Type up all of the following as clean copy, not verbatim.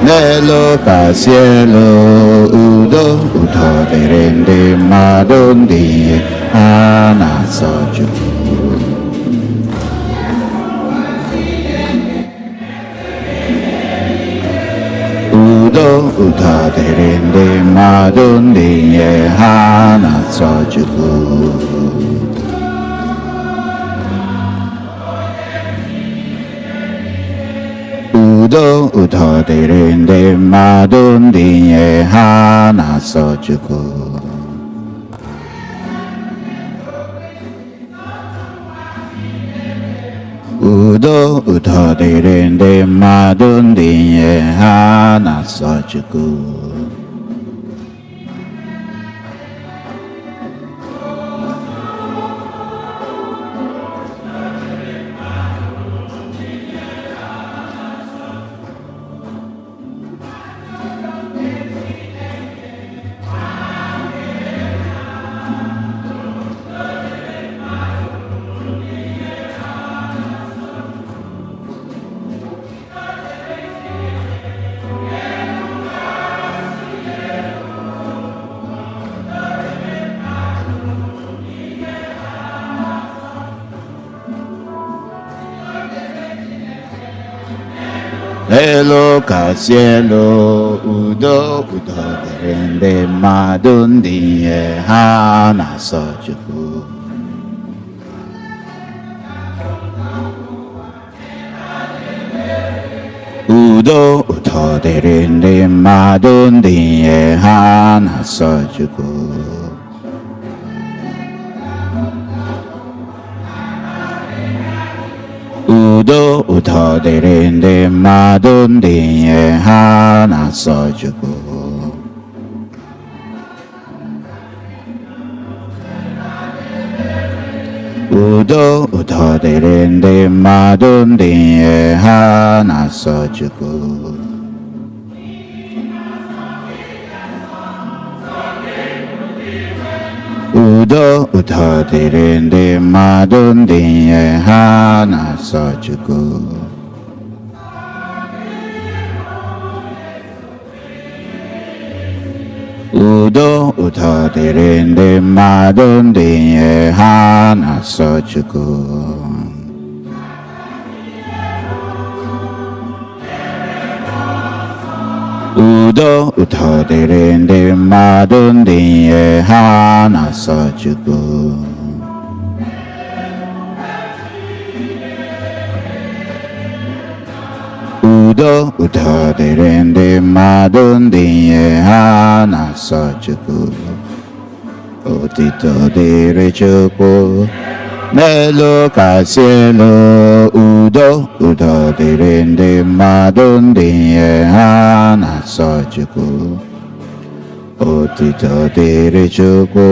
n'elu ka cielo udo ụtọ dịrị ndị mmadụ ndị ihe ha na-asọ Chukwu. Udo ụtọ dịrị ndị mmadụ ndị ihe ha na-asọ Chukwu. Udo ụtọ dịrị ndị mmadụ ndị ihe ha na-asọ Chukwu. Udo ụtọ dịrị ndị mmadụ ndị ihe ha na-asọ Chukwu. Elu ka cielo udo ụtọ dịrị ndị mmadụ ndị ihe ha na-asọ Chukwu. Udo ụtọ dịrị ndị mmadụ ndị ihe ha na-asọ Chukwu. Udo ụtọ dịrị ndị mmadụ ndị ihe ha na-asọ Chukwu. Udo ụtọ dịrị ndị mmadụ ndị ihe ha na-asọ Chukwu. Udo ụtọ dịrị ndị mmadụ ndị ihe ha na-asọ Chukwu. Udo ụtọ dịrị ndị mmadụ ndị ihe ha na-asọ Chukwu. Udo ụtọ dịrị ndị mmadụ ndị ihe ha na-asọ Chukwu. Udo ụtọ dịrị ndị mmadụ ndị ihe ha na-asọ Chukwu. Otito dịrị Chukwu n'elu kasị elu. Udo ụtọ dịrị ndị mmadụ ndị ihe ha na-asọ Chukwu. Otito dịrị Chukwu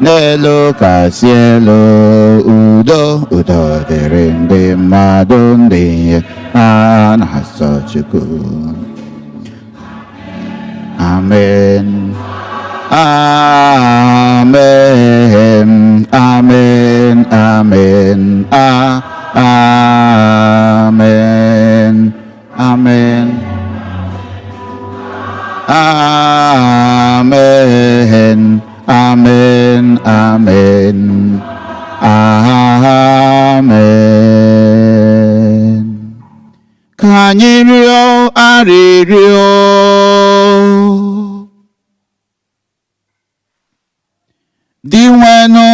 n'elu kasị elu. Udo ụtọ dịrị ndị mmadụ ndị ihe ha na-asọ Chukwu. Amen. Amen. Amen. Amen. Amen. Amen. Amen. Amen. Amen. Amen. Ka anyị rịọ arịrịọ. Dị nwenụ,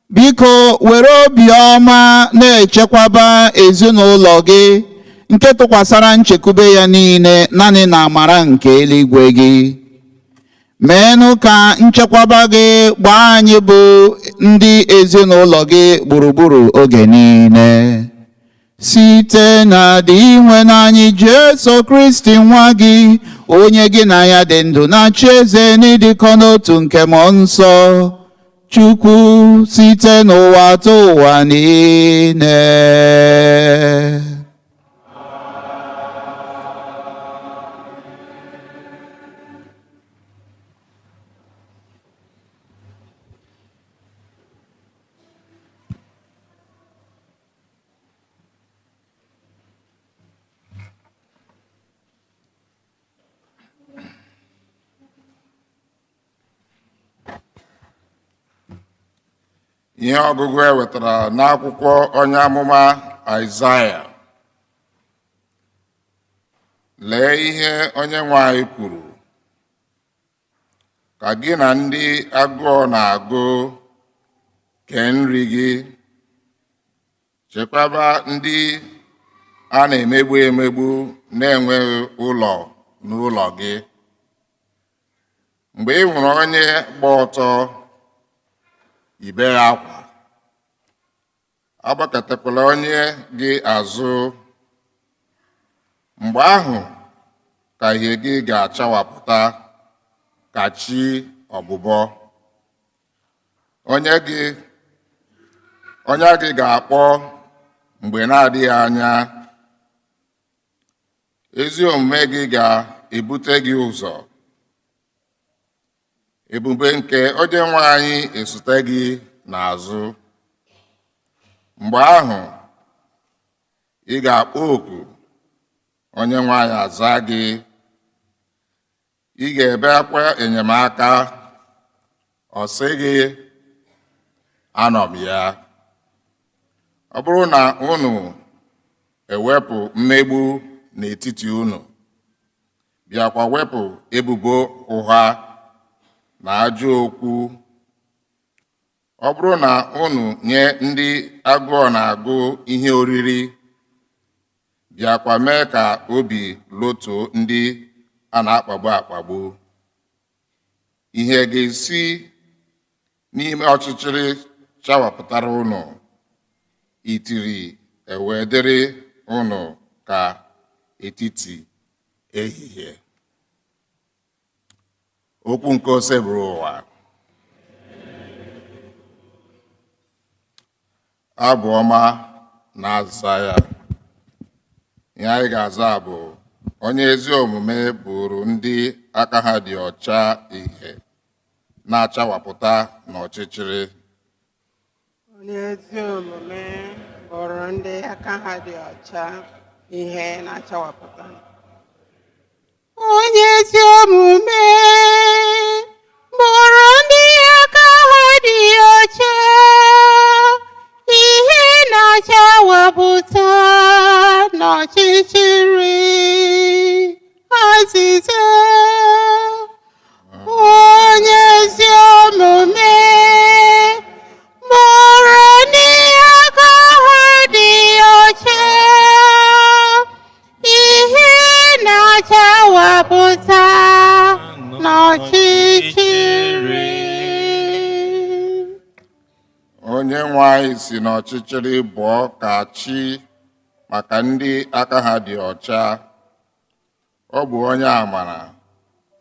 biko were obiọma na-echekwaba ezinụlọ gị nke tụkwasara nchekwube ya niile naanị na amara nke eluigwe gị. Meenụ ka nchekwaba gị gbaa anyị bụ ndị ezinụlọ gị gburugburu oge niile. Site na dị nwe na anyị Jesu Kristi nwa gị, onye gị na ya dị ndụ na-achị eze n'ịdịkọ n'otu nke mmụọ nsọ, Chukwu site n'ụwa atọ ụwa niile. Ihe ọgụgụ e wetara n'akwụkwọ onye amụma Aịzaya. Lee ihe onye nwe anyị kwuru: ka gị na ndị agụụ na-agụ kee nri gị, chekwaba ndị a na-emegbu emegbu na-enweghị ụlọ n'ụlọ gị. Mgbe ị hụrụ onye gba ọtọ, ibe ya akwa, agbakọtakwala onye gị azụ. Mgbe ahụ ka ihe gị ga-achawapụta ka chi ọbụbọ. Onye gị ga-akpọ mgbe na-adịghị anya. Ezi omume gị ga-ebute gị ụzọ. Ebube nke Onyenwe anyị esote gị n'azụ. Mgbe ahụ ị ga-akpọ oku, Onyenwe anyị aza gị. Ị ga-ebe akwa enyemaka, ọ sị gị, anọ m ya. Ọ bụrụ na unu ewepụ mmegbu n'etiti unu, bịakwa wepụ ebubo ụgha na ajọ okwu, ọ bụrụ na unu nye ndị agụụ na-agụ ihe oriri, bịakwa mee ka obi lotuo ndị a na-akpagbu akpagbu, ihe ga-esi n'ime ọchịchịrị chawapụtara unu, itiri ewee dịrị unu ka etiti ehihie. Okwu nke ose bụrụ ụwa. Abụ ọma na-aza ya. Ihe anyị ga-aza bụ: onye ezi omume bụrụ ndị aka ha dị ọcha ihe na-achawapụta n'ọchịchịrị. Onye ezi omume bụrụ ndị aka ha dị ọcha ihe na-achawapụta. Onye ezi omume bụrụ ndị aka ha dị ọcha ihe na-achawapụta n'ọchịchịrị. Azịza: onye ezi omume bụrụ ndị aka ha dị ọcha ihe na-achawapụta n'ọchịchịrị. Onye nwe anyị si n'ọchịchịrị bụọ ka chi maka ndị aka ha dị ọcha. Ọ bụ onye amara,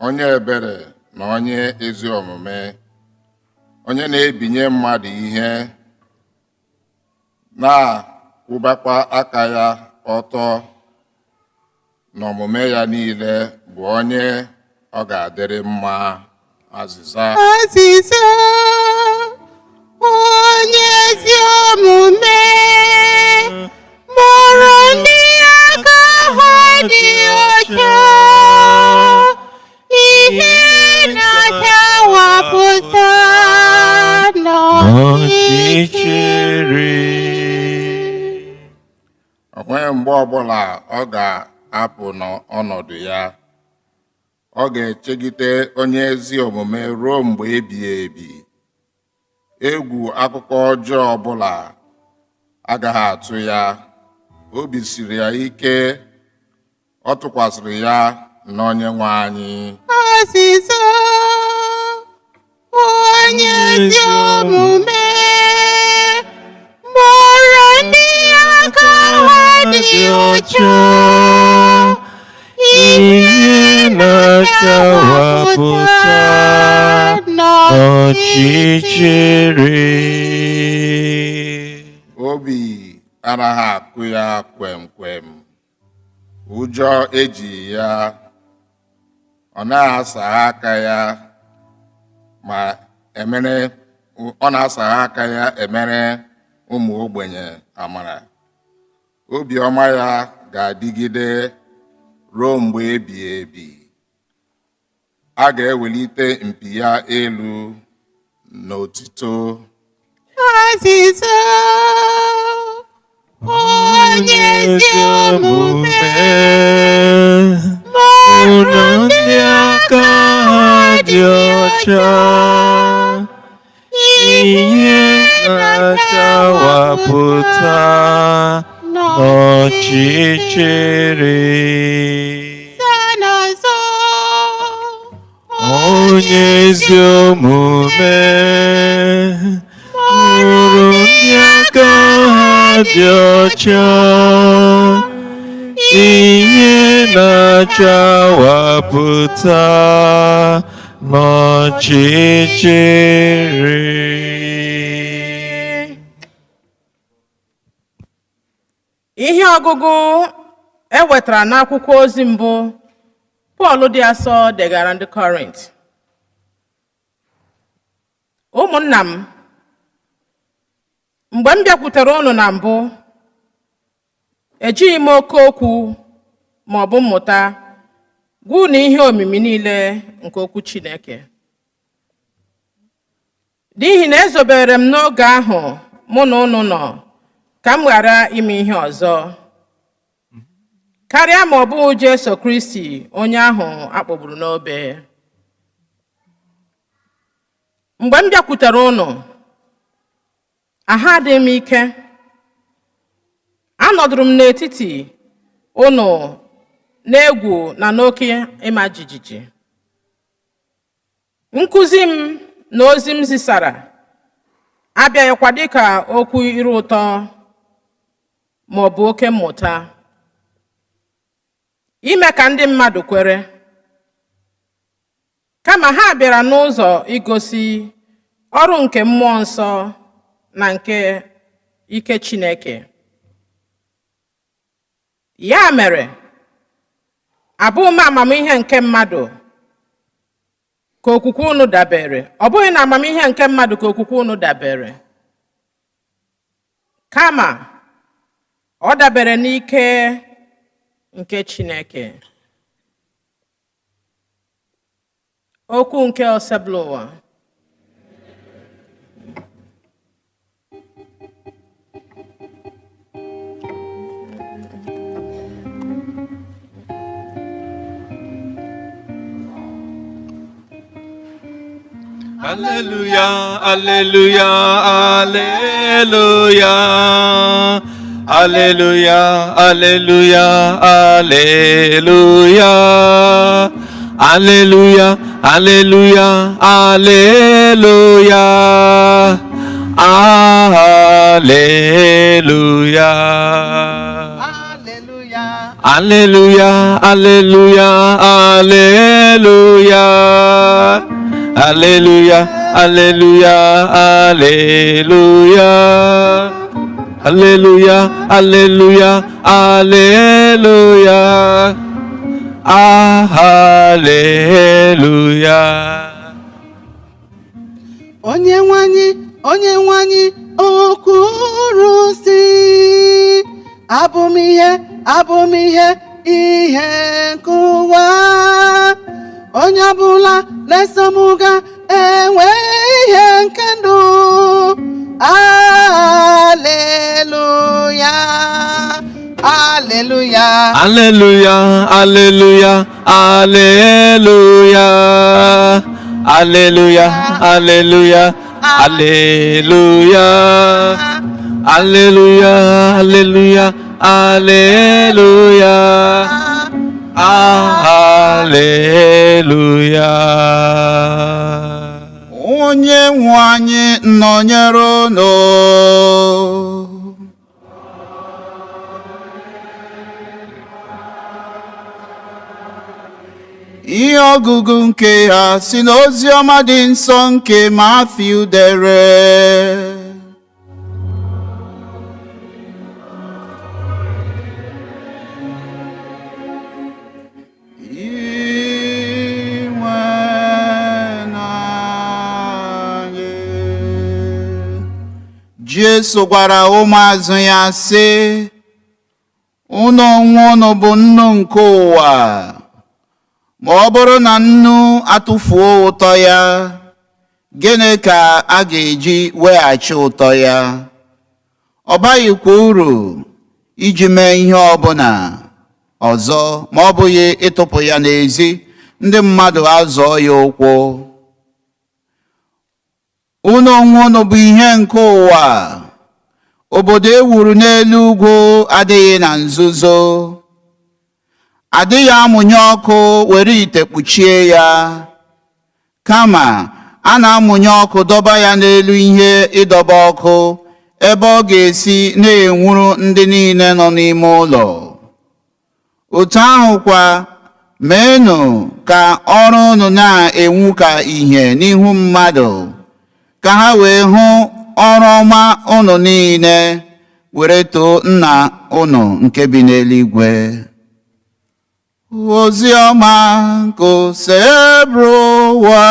onye ebere na onye ezi omume, onye na-ebinye mmadụ ihe, na-akwụbakwa aka ya ọtọ n'omume ya niile, bụ onye ọ ga-adịrị mma. Azịza: onye ezi omume bụrụ ndị aka ha dị ọcha ihe na-achawapụta n'ọchịchịrị. O nweghị mgbe ọbụla ọ ga-apụ n'ọnọdụ ya. Ọ ga-echegide onye ezi omume ruo mgbe ebighị ebi. Egwu akụkọ ọjọọ ọbụla agaghị atụ ya. Obi siri ya ike, ọ tụkwasịrị ya n'Onyenwe anyị. Azịza: onye ezi omume bụrụ ndị aka ha dị ọcha ihe na-achawapụta n'ọchịchịrị. Obi anaghị akụ ya kwem kwem, ụjọ eji ya. Ọ naghị asagha aka ya emere ụmụ ogbenye amara. Obiọma ya ga-adịgide ruo mgbe ebighị ebi. A ga-ewelite mpi ya elu n'otito. ọzịza onye ezi omume Unu ndị aka ha dị ọcha, ihe na-achawapụta n'ọchịchịrị. n'ọzọ Onye ezi omume unu ndị aka ha dị ọcha, ihe na-achawapụta n'ọchịchịrị. Ihe ọgụgụ ewetara n'akwụkwọ ozi mbụ Pọl dị asọ degara ndị Kọrint. Ụmụnna m, mgbe m bịakwutere unu na mbụ, ejighị m oke okwu ma ọ bụ mmụta gwa unu ihe omimi niile nke okwu Chineke. N'ihi na ezobere m n'oge ahụ mụ na unu nọ ka m ghara ime ihe ọzọ karịa ma ọ bụ Jesu Kristi onye ahụ akpọgburu n'obe. Mgbe m bịakwutere unu, ahụ adịghị m ike. Anọdụrụ m n'etiti unu n'egwu na n'oke ịma jijiji. Nkụzi m na ozi m zisara abịaghịkwa dịka okwu ire ụtọ ma ọ bụ oke mmụta ime ka ndị mmadụ kwere, kama ha bịara n'ụzọ igosi ọrụ nke mmụọ nsọ na nke ike Chineke. Ya mere, abụghị m amamihe nke mmadụ ka okwukwe unu dabere. Ọ bụghị na amamihe nke mmadụ ka okwukwe unu dabere, kama ọ dabere n'ike nke Chineke. Okwu nke osebụla ụwa. Hallelujah, hallelujah, hallelujah. Hallelujah, hallelujah, hallelujah. Hallelujah, hallelujah, hallelujah. Hallelujah. Hallelujah, hallelujah, hallelujah. Hallelujah, hallelujah, hallelujah. Hallelujah, hallelujah, hallelujah. Hallelujah. Onye nwanyị okwuru si, abụ m ihe nke ụwa. Onye ọbụla na-eso m ga-enwe ihe nke ndụ. Hallelujah, hallelujah. Hallelujah, hallelujah, hallelujah. Hallelujah, hallelujah, hallelujah. Hallelujah, hallelujah, hallelujah. Hallelujah. Onye nwe anyị nọnyere unu. Ihe ọgụgụ nke ya si n'ozi ọma dị nsọ nke Matthew dere. Jesu gwara ụmụazụ ya sị, unu onwe unu bụ nnu nke ụwa. Ma ọ bụrụ na nnu atụfuo ụtọ ya, gịnị ka a ga-eji weghachi ụtọ ya? Ọ baghịkwa uru iji mee ihe ọbụla ọzọ ma ọ bụghị ịtụpụ ya n'ezi, ndị mmadụ azọọ ya ụkwụ. Unu onwe unu bụ ihe nke ụwa. Obodo e wuru n'elu ugwu adịghị na nzuzo, adịghị amụnye ọkụ were ite kpuchie ya, kama a na-amụnye ọkụ dọba ya n'elu ihe ịdọba ọkụ, ebe ọ ga-esi na-enwuru ndị niile nọ n'ime ụlọ. Otu ahụkwa meenụ ka ọrụ unu na-enwu ka ìhè n'ihu mmadụ, ka ha wee hụ ọrụ ọma unu niile, were too Nna unu nke bi n'eluigwe. Ozi ọma nke oseburu ụwa.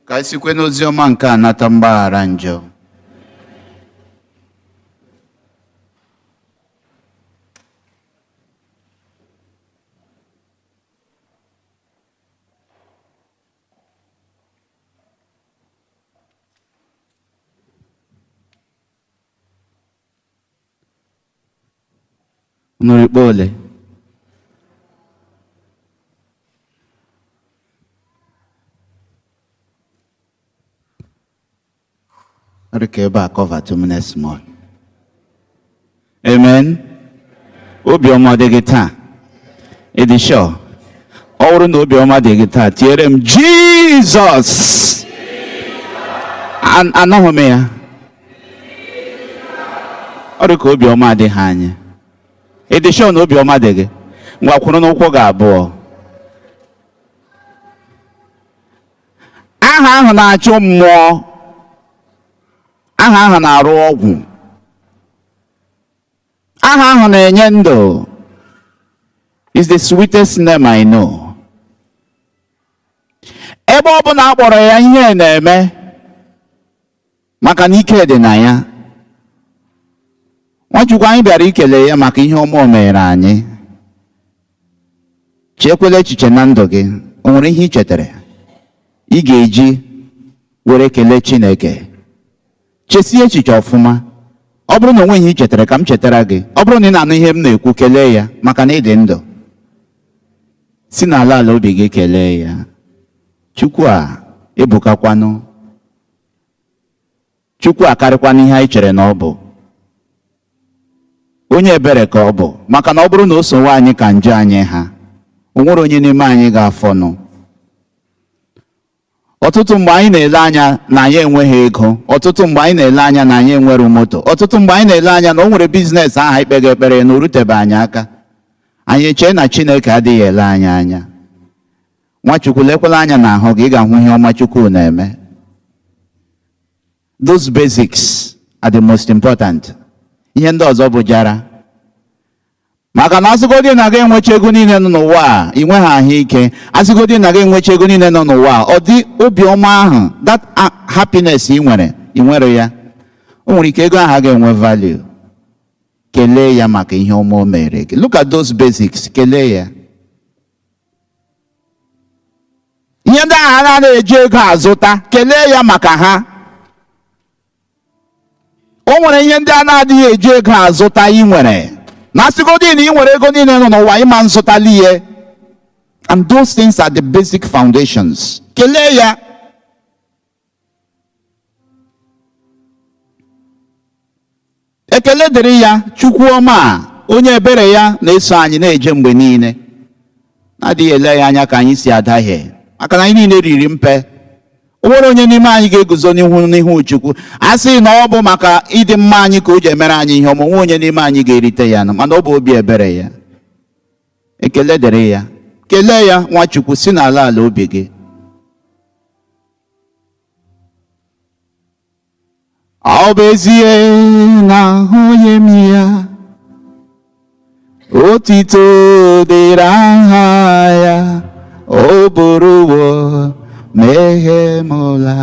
Ka anyị sikwe n'ozi ọma nke a nata mgbaghara njọ. Unu ikpe ole? Ebe a cover 2 minutes more. Amen. Obiọma dị gị taa? Ị dị sure? Ọ bụrụ na obiọma dị gị taa, tiere m Jesus. Anọghị m ya. Ọ dị ka obiọma adịghị anyị. Ị dị sure na obiọma dị gị? Ngwa kwụrụ n'ụkwụ gị abụọ. Aha ahụ na-achụ mmụọ. Aha ahụ na-arụ ọgwụ. Aha ahụ na-enye ndụ. It's the sweetest name I know. Ebe ọ bụ na akpọrọ ya ihe na-eme, maka na ike dị na ya. Nwachukwu anyị bịara ikele ya maka ihe ọma o mere anyị. Chekwala echiche na ndụ gị. O nwere ihe ị chetara ị ga-eji were kelee Chineke. Chesie echiche ọfụma. Ọ bụrụ na o nweghị ichetara, ka m chetara gị. Ọ bụrụ na ị na-anụ ihe m na-ekwu, kelee ya maka na ị dị ndụ. Si n'ala ala obi gị kelee ya. Chukwu a ebukakwanụ. Chukwu akarịkwana ihe anyị chere na ọ bụ. Onye ebere ka ọ bụ, maka na ọ bụrụ na o sowe anyị ka njọ anyị ha, o nwere onye n'ime anyị ga-afọnụ. Ọtụtụ mgbe anyị na-ele anya na anyị enweghị ego, ọtụtụ mgbe anyị na-ele anya na anyị enwere moto, ọtụtụ mgbe anyị na-ele anya na o nwere biznes aha ikpega ekpere na orutebe anyị aka, anyị eche na Chineke adịghị ele anyị anya. Nwachukwu lekwala anya n'ahụ gị, ị ga-ahụ ihe ọma Chukwu na-eme. Those basics are the most important. Ihe ndị ọzọ bụ jara. Maka na asịgodị na gị enwecha ego niile nọ n'ụwa a, ị nweghị ahụike. Asịgodị na gị enwecha ego niile nọ n'ụwa a, ọ dị obiọma ahụ, that happiness ị nwere ya. O nwere ike ego ahụ ga-enwe value. Kelee ya maka ihe ọma o mere gị. Look at those basics. Kelee ya. Ihe ndị ahụ a na-eji ego azụta, kelee ya maka ha. O nwere ihe ndị a na-adịghị eji ego azụta ị nwere. Na asịgodị na ị nwere ego niile nọ n'ụwa, ịma nzụtali ihe. And those things are the basic foundations. Kelee ya. Ekele dịrị ya, Chukwu ọma, onye ebere ya na-eso anyị na-eje mgbe niile. Na-adịghị ele ya anya ka anyị si adahie, maka na anyị niile riri mpe. O nwere onye n'ime anyị ga-eguzo n'ihu Chukwu a sị na ọ bụ maka ịdị mma anyị ka o ji emere anyị ihe ọma. Nwe onye n'ime anyị ga-erite ya, mana ọ bụ obi ebere ya. Ekele dịrị ya. Kelee ya Nwachukwu si n'ala ala obi gị. Ọ bụ ezie na ahụghị m ya, otito dịrị aha ya, o buru ụwa meghemụla.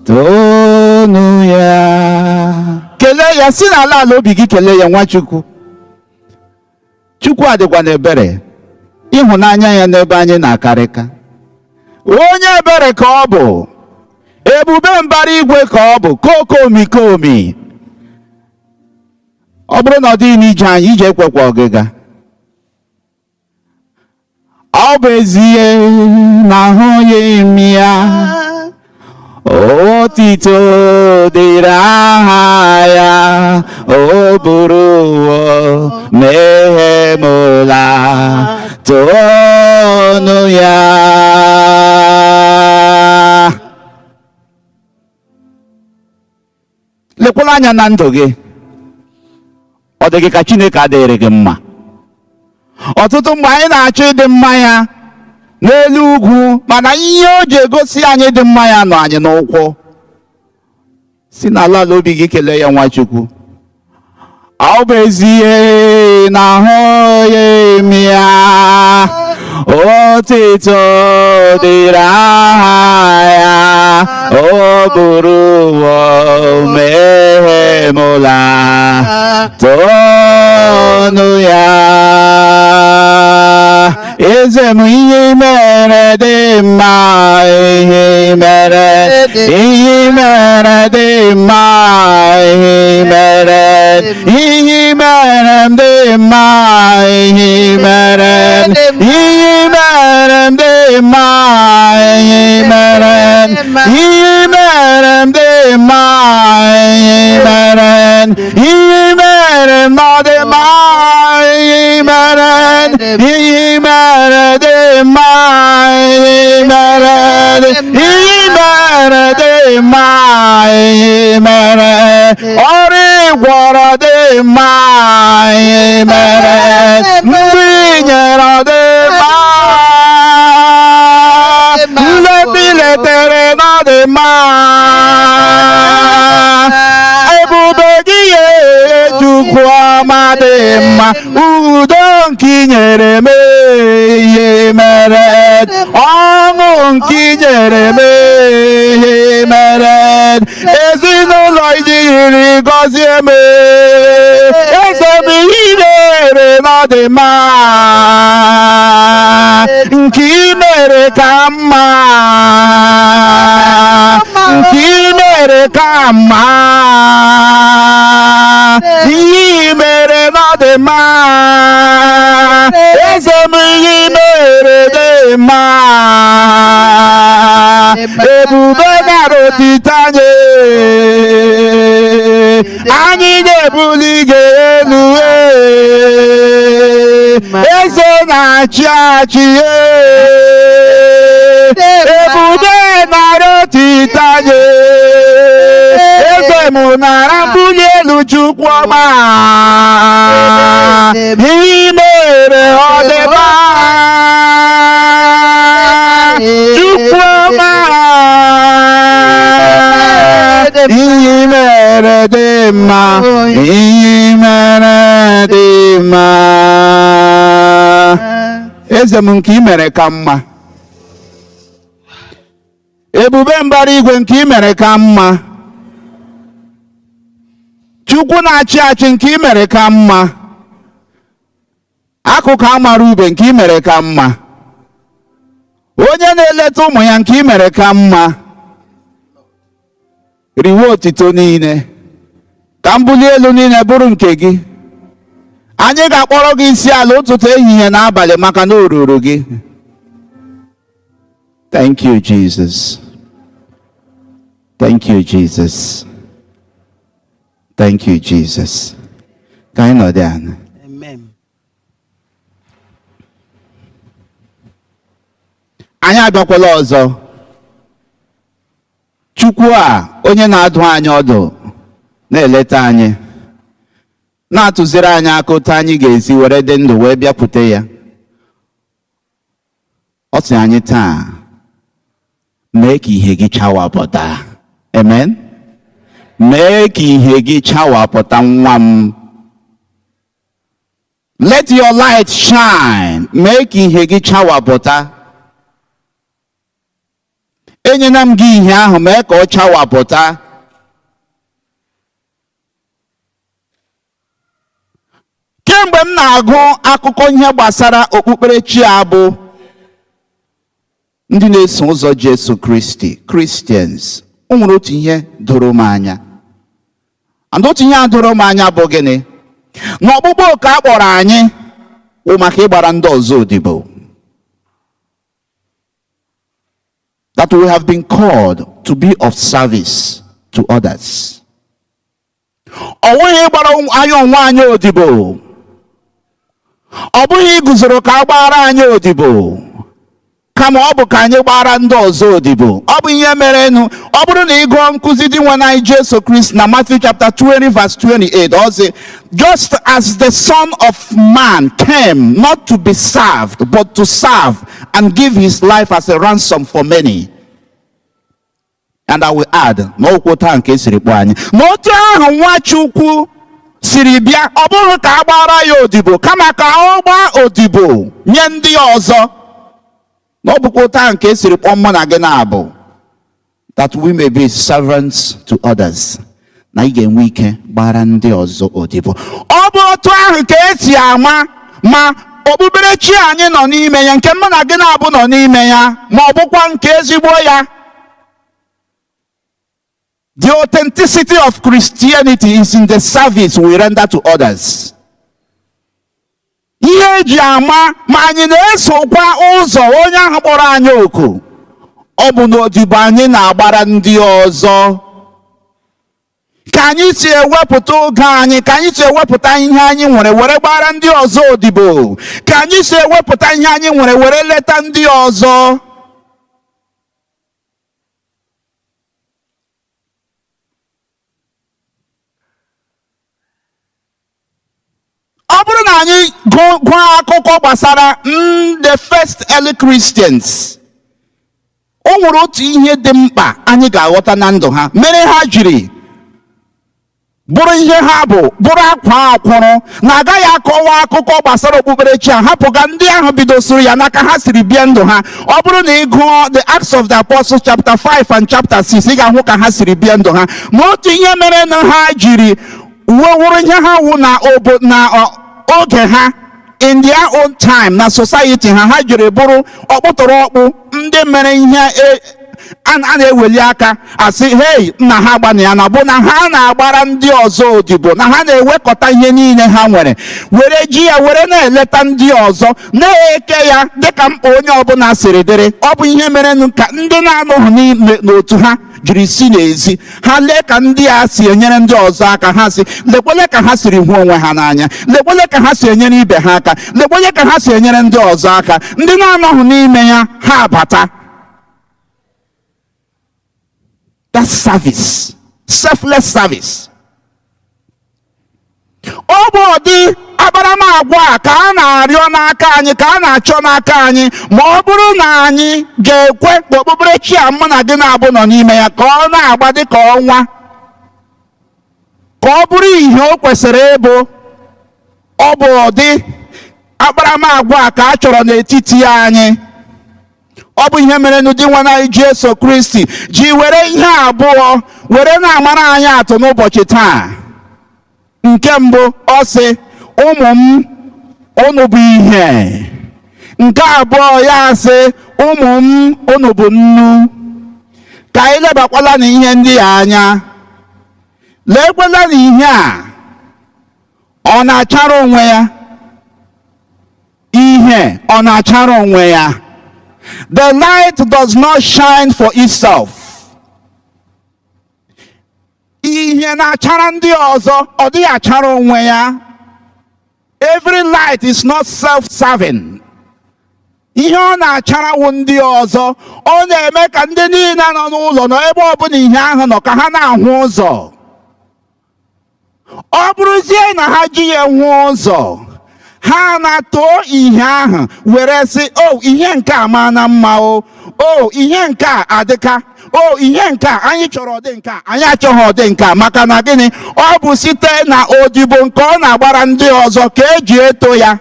tonu ya. Kelee ya, si n'ala ala obi gị kelee ya, Nwachukwu. Chukwu adịkwa n'ebere, ịhụnanya ya n'ebe anyị na-akarịka. Onye ebere ka ọ bụ, ebube mbara igwe ka ọ bụ, kokomi. Ọ bụrụ na ọ dịghị n'ije anyị, ije ekwekwa ọgịga. Ọ bụ ezie na ahụghị m ya, otito dịrị aha ya, o buru ụwa meghe m ụla, tonu ya. Lekwala anya na ndụ gị, ọ dị gị ka Chineke adịrị gị mma. Ọtụtụ mgbe anyị na-achọ ịdị mma ya n'elu ugwu, mana ihe o ji egosi anyị dị mma ya nọ anyị n'ụkwụ. Si n'ala ala obi gị kelee ya, Nwachukwu. Ọ bụ ezie na ahụghị m ya, otito dịrị aha ya, o buru ụwa meghe m ụla, tonu ya. Eze m, ihe mere dị mma, ihe mere dị mma, ihe mere m dị mma, ihe mere m dị mma, ihe mere m dị mma, ihe mere m dị mma, ọ dị mma, ihe mere dị mma, dị mma, ihe mere ọrụ ịgwọrọ dị mma, ihe mere mgbe nyere dị mma, nleta iletere na dị mma. Ebube gị Chukwu ọma dị mma, udo nke i nyere m, ihe mere ọṅụ nke i nyere m, ihe mere ezinụlọ ijiri gọzie m, eze m, ihe mere na dị mma, nke i mere ka mma, nke i mere ka mma, ihe mere na dị mma, eze m, ihe mere dị mma. Ebube gara otito anyị na-ebuli gị elu, eze na-achị achị, ebube nara otito anyị, eze m nara mbuli elu, Chukwu ọma, ihe mere ọ dị mma, Chukwu ọma, ihe mere dị mma, ihe mere dị mma. Eze m, nke i mere ka mma, ebube mbara igwe nke i mere ka mma, Chukwu na-achị achị nke i mere ka mma, akụkụ amara ube nke i mere ka mma, onye na-eleta ụmụ ya nke i mere ka mma. Riwe otito niile, ka mbuli elu niile bụrụ nke gị. Anyị ga-akpọrọ gị isi ala ụtụtụ, ehihie na abalị, maka na o ruru gị. Thank you, Jesus. Thank you, Jesus. Thank you, Jesus. Ka anyị nọdụ ala. Amen. Anyị abịakwala ọzọ. Chukwu a, onye na-adụ anyị ọdụ, na-eleta anyị, na-atụziri anyị aka otu anyị ga-esi were dị ndụ wee bịakwute ya. Ọ sị anyị taa, mee ka ihe gị chawapụta. Amen. Mee ka ihe gị chawapụta, nwa m. Let your light shine. Mee ka ihe gị chawapụta. enyela m gị ihe ahụ, mee ka ọ chawapụta. Kemgbe m na-agụ akụkọ ihe gbasara okpukperechi a bụ ndị na-eso ụzọ Jesu Kristi, Christians, o nwere otu ihe doro m anya. And otu ihe a doro m anya bụ gịnị? Na ọkpụkpọ oku a kpọrọ anyị bụ maka ịgbara ndị ọzọ odibo. That we have been called to be of service to others. Ọ bụghị ịgbara anyị onwe anyị odibo. Ọ bụghị iguzoro ka a gbara anyị odibo. Kama ọ bụ ka anyị gbara ndị ọzọ odibo. Ọ bụ ihe merenụ. Ọ bụrụ na ị gụọ nkụzi dị nwe na Jesu Kristi na Matthew chapter 20 verse 28, ọ sị, just as the Son of Man came not to be served but to serve and give his life as a ransom for many. And I will add, n'okwu taa nke siri kpọọ anyị, n'otu ahụ Nwachukwu siri bịa, ọ bụrụ ka a gbara ya odibo, kama ka ọ gbaa odibo nye ndị ọzọ. N'ọbụkwa taa nke siri kpọọ mụ na gị na-abụ, that we may be servants to others. Na ị ga-enwe ike gbara ndị ọzọ odibo. Ọ bụ otu ahụ ka esi ama ma okpukperechi anyị nọ n'ime ya, nke mụ na gị na-abụ nọ n'ime ya, ma ọ bụkwa nke ezigbo ya. The authenticity of Christianity is in the service we render to others. Ihe eji ama ma anyị na-esokwa ụzọ onye ahụ kpọrọ anyị oku, ọ bụ n'odibo anyị na-agbara ndị ọzọ. Ka anyị si ewepụta oge anyị, ka anyị si ewepụta ihe anyị nwere were gbara ndị ọzọ odibo. Ka anyị si ewepụta ihe anyị nwere were leta ndị ọzọ. Ọ bụrụ na anyị gụọ akụkọ gbasara the first early Christians, o nwere otu ihe dị mkpa anyị ga-aghọta na ndụ ha mere ha jiri bụrụ ihe ha bụ, bụrụ akwa akwụrụ. Na agaghị akọwa akụkọ gbasara okpukperechi a hapụga ndị ahụ bidosiri ya n'aka ha siri bie ndụ ha. Ọ bụrụ na ị gụọ the Acts of the Apostles chapter 5 and chapter 6, ị ga-ahụ ka ha siri bie ndụ ha. Ma otu ihe mere na ha jiri wụrụ ihe ha wụ na oge ha, in their own time, na society ha jiri bụrụ ọkpụtọrọ ọkpụ ndị mere ihe a na-eweli aka asị, hey, nna ha gbana ya, na bụ na ha na-agbara ndị ọzọ odibo, na ha na-ewekọta ihe niile ha nwere were ji ya were na-eleta ndị ọzọ, na-eke ya dịka mkpa onye ọbụla siri dịrị. Ọ bụ ihe mere ka ndị na-anọghị n'otu ha jiri si n'ezi ha lee ka ndị a si enyere ndị ọzọ aka. Ha si, lekwele ka ha siri hụ onwe ha n'anya, lekwele ka ha si enyere ibe ha aka, lekwele ka ha si enyere ndị ọzọ aka. Ndị na-anọghị n'ime ya ha bata. That's service, selfless service. Ọ bụ ụdị akparamagwa a ka a na-arịọ n'aka anyị, ka a na-achọ n'aka anyị, ma ọ bụrụ na anyị ga-ekwe ka okpukperechi a mụ na gị na-abụ nọ n'ime ya ka ọ na-agba dị ka ọnwa, ka ọ bụrụ ihe o kwesịrị ịbụ. Ọ bụ ụdị akparamagwa a ka a chọrọ n'etiti anyị. Ọ bụ ihe mere n'ụdị nwa na Jesu Kristi ji were ihe abụọ were na-amara anyị atụ n'ụbọchị taa. Nke mbụ, ọ sị, ụmụ m, unu bụ ihe. Nke abụọ ya sị, ụmụ m, unu bụ nnu. Ka anyị lebakwala na ihe ndị a anya. Lekwala na ihe a ọ na-achara onwe ya. Ihe ọ na-achara onwe ya. The light does not shine for itself. Ihe na-achara ndị ọzọ, ọ dịghị achara onwe ya. Every light is not self-serving. Ihe ọ na-achara wụ ndị ọzọ. Ọ na-eme ka ndị niile nọ n'ụlọ nọ ebe ọbụla ihe ahụ nọ ka ha na-ahụ ụzọ. Ọ bụrụzie na ha ji ya hụ ụzọ, ha na-atoo ihe ahụ were sị, o, ihe nke a maa na mma, o ihe nke a adịka, o ihe nke a anyị chọrọ ọdị nke a, anyị achọghị ọdị nke a. Maka na gịnị? Ọ bụ site na odibo nke ọ na-agbara ndị ọzọ ka eji eto ya.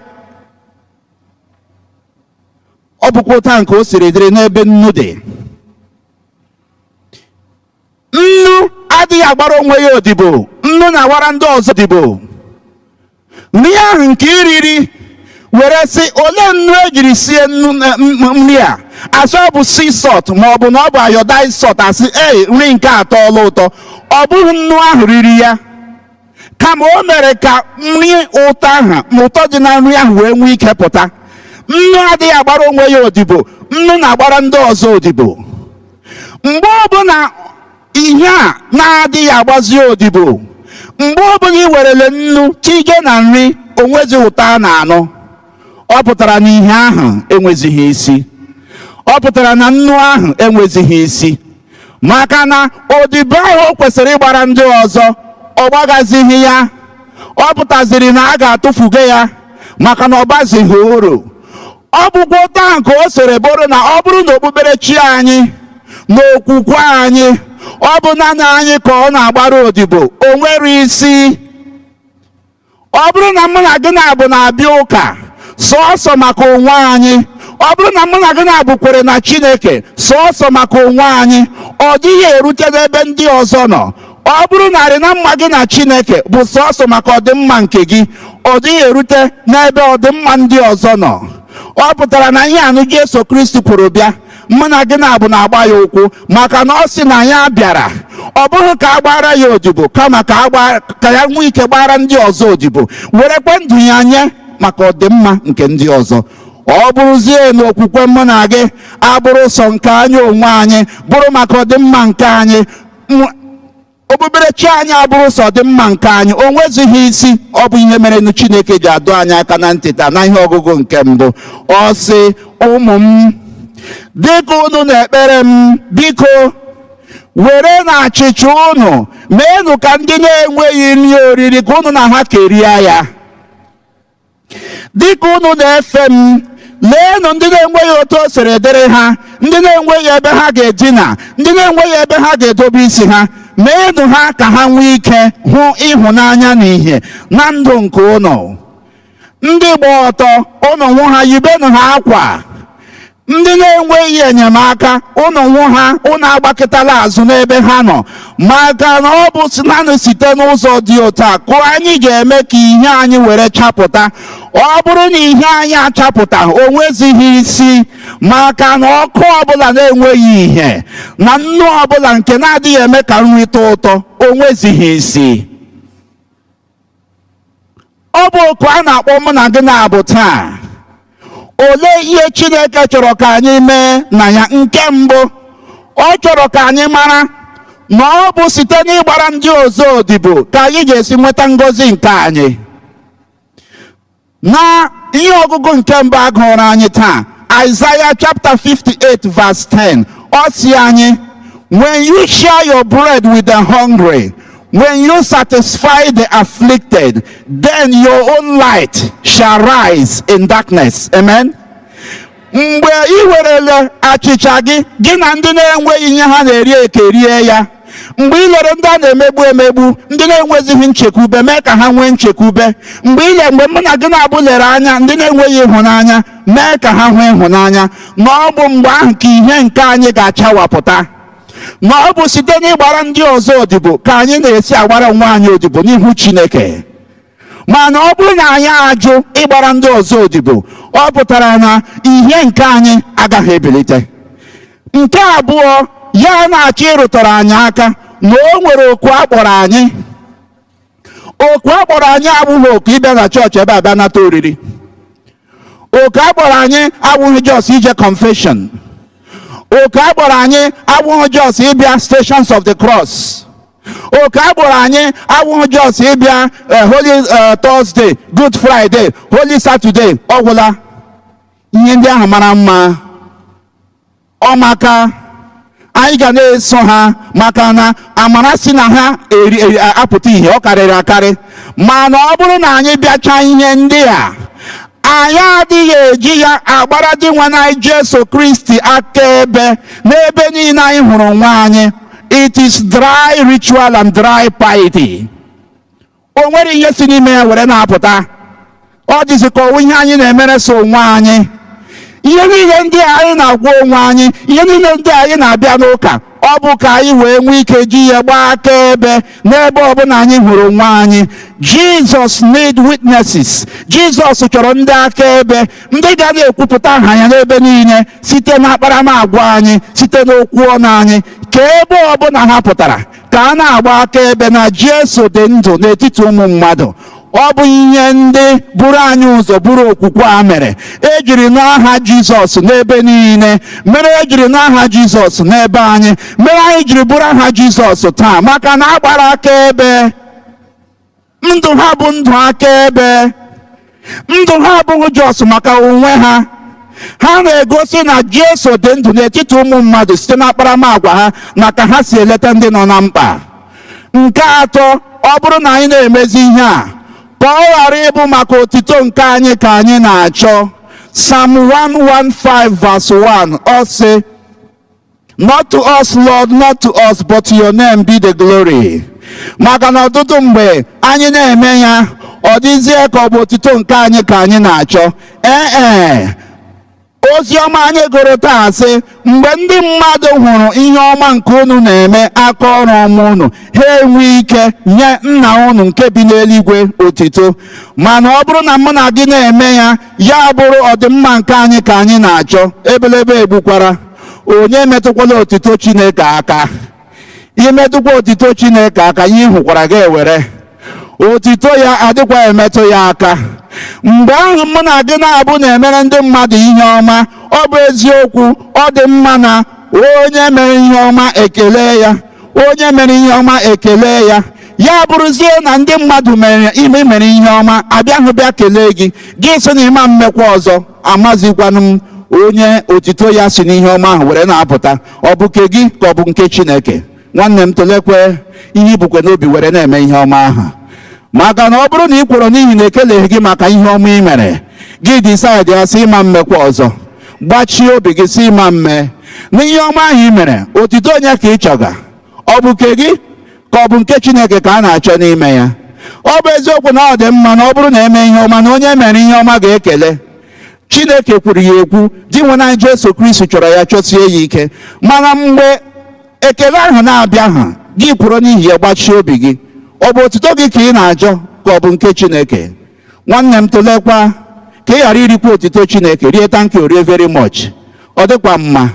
Ọ bụkwa taa nke o siri dịrị n'ebe nnu dị. adịghị agbara onwe ya odibo, nnu na-agbara ndị ọzọ odibo. Nri ahụ nke iriri were sị ole nnu ejiri sie nri a, asị ọ bụ sea salt ma ọ bụ na ọ bụ iodized salt, asị nri nke atọọla ụtọ. Ọ bụghị nnu ahụ riri ya, kama o mere ka nri ụtọ ahụ ma ụtọ dị na nri ahụ wee nwee ike pụta. Nnu adịghị agbara onwe ya odibo, nnu na-agbara ndị ọzọ odibo. Mgbe ọbụla ihe a na-adịghị agbazi odibo, mgbe ọbụla i werele nnu tije na nri onwezi ụtọ a na-anụ, ọ pụtara na ihe ahụ enwezighị isi. Ọ pụtara na nnu ahụ enwezighị isi, maka na odibo ahụ o kwesịrị ịgbara ndị ọzọ ọ gbagazighị ya. Ọ pụtaziri na a ga-atụfuga ya maka na ọ bazighị uru. Ọ bụkwa ụtọ ahụ ka o soro bụrụ na ọ bụrụ na okpukperechi anyị na okwukwe anyị ọ bụ naanị anyị ka ọ na-agbara odibo, o nwere isi. Ọ bụrụ na mụ na gị na-abụ na-abịa ụka sọọsọ maka onwe anyị, ọ bụrụ na mụ na gị na-abụkwere na Chineke sọọsọ maka onwe anyị, ọ dịghị erute n'ebe ndị ọzọ nọ. Ọ bụrụ narị na mma gị na Chineke bụ sọọsọ maka ọdịmma nke gị, ọ dịghị erute n'ebe ọdịmma ndị ọzọ nọ. Ọ pụtara na ihe anụ Jesu Kristi kwuru bịa, mụ na gị na-abụ na-agba ya ụkwụ, maka na ọ sị na ya bịara ọ bụghị ka a gbara ya odibo, kama ka ya nwee ike gbara ndị ọzọ odibo, werekwe ndụ ya nye maka ọdịmma nke ndị ọzọ. Ọ bụrụzie na okwukwe mụ na gị abụrụ sọ nke anyị onwe anyị, bụrụ maka ọdịmma nke anyị, okpukperechi anyị abụrụ sọ ọdịmma nke anyị, o nwezighị isi. Ọ bụ ihe mere Chineke ji adọ anyị aka na ntị taa na ihe ọgụgụ nke mbụ. Ọ sị, ụmụ m, dịka unu na-ekpere m, biko were na achịcha unu meenụ ka ndị na-enweghị nri oriri ka unu na ha kerie ya. Dịka unu na-efe m, leenụ ndị na-enweghị otu o siri dịrị ha, ndị na-enweghị ebe ha ga-edina, ndị na-enweghị ebe ha ga-edobe isi ha, meenụ ha ka ha nwee ike hụ ịhụnanya na ihe na ndụ nke unu. Ndị gba ọtọ, unu nwụ ha, yibenụ ha akwa. Ndị na-enweghị enyemaka, unu nwụ ha, unu agbakịtala azụ n'ebe ha nọ, maka na ọ bụ naanị site n'ụzọ dị otu a ka anyị ga-eme ka ihe anyị were chapụta. Ọ bụrụ na ihe anyị achapụta o nwezighị isi, maka na ọkụ ọbụla na-enweghị ihe na nnu ọbụla nke na-adịghị eme ka nri tọọ ụtọ, o nwezighị isi. Ọ bụ oku a na-akpọ mụ na gị na-abụ taa. Olee ihe Chineke chọrọ ka anyị mee na ya? Nke mbụ, ọ chọrọ ka anyị mara na ọ bụ site n'ịgbara ndị ọzọ odibo ka anyị ga-esi nweta ngọzi nke anyị. Na ihe ọgụgụ nke mbụ a gụrụ anyị taa, Isaiah chapter 58 verse 10, ọ sị anyị, when you share your bread with the hungry, when you satisfy the afflicted, then your own light shall rise in darkness. Amen. Mgbe i werele achịcha gị na ndị na-enweghị ihe ha na-eri ekerie ya, mgbe i lere ndị a na-emegbu emegbu, ndị na-enwezighị nchekwube, mee ka ha nwee nchekwube. Mgbe mụ na gị na-abụ lere anya ndị na-enweghị ịhụnanya, mee ka ha nwee ịhụnanya. Na ọ bụ mgbe ahụ ka ihe nke anyị ga-achawapụta. Na ọ bụ site n'ịgbara ndị ọzọ odibo ka anyị na-esi agbara onwe anyị odibo n'ihu Chineke. Mana ọ bụrụ na anyị ajụ ịgbara ndị ọzọ odibo, ọ pụtara na ihe nke anyị agaghị ebilite. Nke abụọ, ya na-achọ ịrụtara anyị aka na o nwere oku akpọrọ anyị. Oku akpọrọ anyị abụghị oku ịbịa na chọọchị ebe a bịa nata oriri. Oku akpọrọ anyị abụghị just ije confession. Oku akpọrọ anyị abụghị just ịbịa Stations of the Cross. Oku akpọrọ anyị abụghị just ịbịa Holy Thursday, Good Friday, Holy Saturday. Ọ gwụla ihe ndị ahụ mara mma, ọ maka anyị ga na-eso ha, maka na amara si na ha apụta ihe ọ karịrị akarị. Mana ọ bụrụ na anyị bịacha ihe ndị a, anyị adịghị eji ya agbara dị nwa na Jesu Kristi akaebe n'ebe niile anyị hụrụ onwe anyị. It is dry ritual and dry piety. O nwere ihe si n'ime ya were na-apụta. Ọ dịzị ka ọwụ ihe anyị na-emere so onwe anyị. ihe niile ndị a anyị na-agwa onwe anyị, ihe niile ndị anyị na-abịa n'ụka, ọ bụ ka anyị wee nwee ike ji ya gbaa akaebe n'ebe ọbụla anyị hụrụ onwe anyị. Jesus need witnesses. Jesus chọrọ ndị akaebe, ndị ga na-ekwupụta aha ya n'ebe niile, site n'akparamagwa anyị, site n'okwu ọnụ anyị, ka ebe ọbụla ha pụtara ka a na-agba akaebe na Jesu dị ndụ n'etiti ụmụ mmadụ. Ọ bụ ihe ndị buru anyị ụzọ, buru okwukwe a mere. Ejiri n'aha Jizọs n'ebe niile, mere ejiri n'aha Jizọs n'ebe anyị, mere anyị jiri bụrụ aha Jizọs taa, maka na agbara akaebe. Ndụ ha bụ ndụ akaebe. Ndụ ha abụghị jọs maka onwe ha. Ha na-egosi na Jesu dị ndụ n'etiti ụmụ mmadụ site n'akparamagwa ha na ka ha si eleta ndị nọ na mkpa. Nke atọ, ọ bụrụ na anyị na-emezi ihe a, ka ọ ghara ịbụ maka otito nke anyị ka anyị na-achọ. Psalm 115 verse 1 ọ sị, "Not to us, Lord, not to us, but to your name be the glory." Maka na ọtụtụ mgbe anyị na-eme ya, ọ dịzie ka ọ bụ otito nke anyị ka anyị na-achọ. Ozi ọma anyị gụrụ taa sị, mgbe ndị mmadụ hụrụ ihe ọma nke unu na-eme, aka ọrụ ọma unu, ha enwe ike nye nna unu nke bi n'eluigwe otito. Mana ọ bụrụ na mụ na gị na-eme ya, ya bụrụ ọdịmma nke anyị ka anyị na-achọ, ebelebe egbukwara. Onye metụkwala otito Chineke aka. Imetụkwa otito Chineke aka, ihe hụkwara gị ewere. Otito ya adịkwa emetụ ya aka. Mgbe ahụ mụ na gị na-abụ na-emere ndị mmadụ ihe ọma, ọ bụ eziokwu, ọ dị mma na onye mere ihe ọma ekele ya, onye mere ihe ọma ekele ya. Ya bụrụzie na ndị mmadụ mere ihe ọma, abịahụ bịa kelee gị, gị sị na ịma mmekwa ọzọ, amazikwanụ m onye otito ya si n'ihe ọma ahụ were na-apụta. Ọ bụ nke gị ka ọ bụ nke Chineke? Nwanne m, tụlekwe ihe ibukwe n'obi were na-eme ihe ọma ahụ. Maka na ọ bụrụ na ị kwụrụ n'ihi na ekeleghị gị maka ihe ọma ị mere, gị decide ya sị ịma mmekwa ọzọ, gbachie obi gị sị ịma mme n'ihe ọma ahụ ị mere, otito onye ka ị chọga? Ọ bụ nke gị ka ọ bụ nke Chineke ka a na-achọ n'ime ya? Ọ bụ eziokwu na ọ dị mma na ọ bụrụ na eme ihe ọma, na onye mere ihe ọma ga-ekele. Chineke kwuru ya ekwu, di nwe na Jesu Kristi chọrọ ya, chọsie ya ike. Mana mgbe ekele ahụ na-abịa ha, gị kwụrụ n'ihi ya, gbachie obi gị, ọ bụ otito gị ka ị na-achọ ka ọ bụ nke Chineke? Nwanne m, tụlekwa ka ị ghara irikwa otito Chineke, rie thank you, rie very much. Ọ dịkwa mma.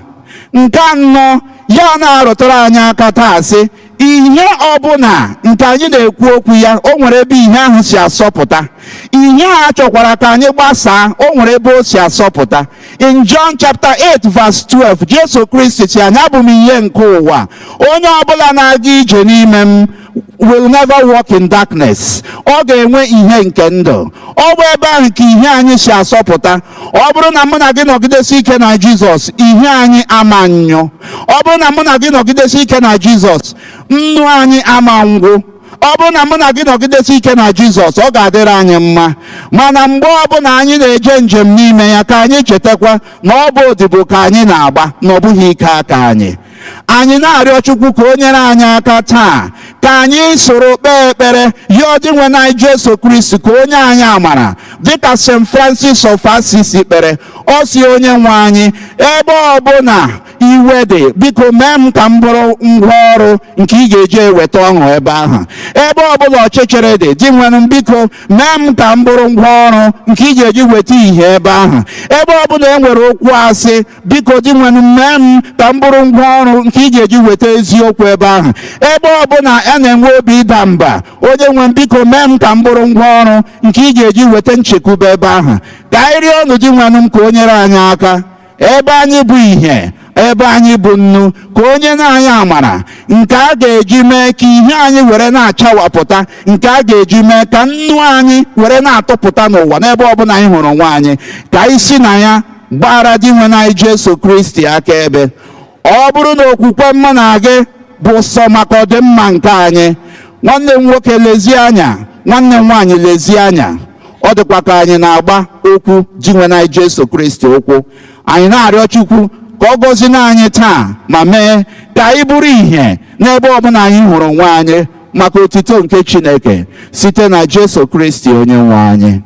Nke anọ, ya na-arụtara anyị aka taa sị, ihe ọbụla nke anyị na-ekwu okwu ya, o nwere ebe ihe ahụ si asọpụta. Ihe a chọkwara ka anyị gbasaa, o nwere ebe o si asọpụta. In John chapter 8 verse 12, Jesu Kristi si anyị, abụ m ihe nke ụwa, onye ọbụla na-aga ije n'ime m will never walk in darkness. Ọ ga-enwe ihe nke ndụ. Ọ bụ ebe ahụ ka ihe anyị si asọpụta. Ọ bụrụ na mụ na gị nọgidesi ike na Jizọs, ihe anyị ama nyụ. Ọ bụrụ na mụ na gị nọgidesi ike na Jizọs, nnu anyị ama ngwụ. Ọ bụrụ na mụ na gị nọgidesi ike na Jizọs, ọ ga-adịrị anyị mma. Mana mgbe ọbụla anyị na-eje njem n'ime ya, ka anyị chetakwa na ọ bụ odibo ka anyị na-agba, na ọ bụghị ike aka anyị. Anyị na-arịọ Chukwu ka o nyere anyị aka taa, ka anyị soro kpee ekpere, yọọ dị nwe na Jesu Kristi ka onye anyị amara, dịka St. Francis of Assisi kpere. Ọ si, onye nwe anyị, ebe ọbụla iwe dị, biko mee m ka m bụrụ ngwa ọrụ nke ị ga-eji eweta ọṅụ ebe ahụ. Ebe ọbụla ọchịchịrị dị, dị nwere m, biko mee m ka m bụrụ ngwa ọrụ nke ị ga-eji weta ihe ebe ahụ. Ebe ọbụla e nwere okwu asị, biko dị nwere m, mee m ka m bụrụ ngwa ọrụ nke ị ga-eji weta eziokwu ebe ahụ. Ebe ọbụla a na-enwe obi ịda mba, onye nwe m, biko mee m ka m bụrụ ngwa ọrụ nke ị ga-eji weta nchekwube ebe ahụ. Ka anyị rịọ ọnụ, dị nwere m, ka o nyere anyị aka. Ebe anyị bụ ihe, ebe anyị bụ nnu, ka onye na-anyị amara, nke a ga-eji mee ka ihe anyị were na-achawapụta, nke a ga-eji mee ka nnu anyị were na-atụpụta n'ụwa n'ebe ọbụla anyị hụrụ nwa anyị, ka anyị si na ya gbara dị nwe na Jesu Kristi akaebe. Ọ bụrụ na okwukwe mma na gị bụ sọ maka ọdịmma nke anyị, nwanne m nwoke lezie anya, nwanne m nwaanyị lezie anya. Ọ dịkwa ka anyị na-agba okwu dị nwe na Jesu Kristi okwu. Anyị na-arịọ Chukwu ka ọ gọzie anyị taa, ma mee ka anyị bụrụ ihe n'ebe ọbụla anyị hụrụ nwa anyị, maka otito nke Chineke site na Jesu Kristi onye nwe anyị.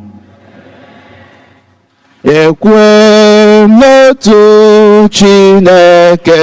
Ekwe m n'otu Chineke.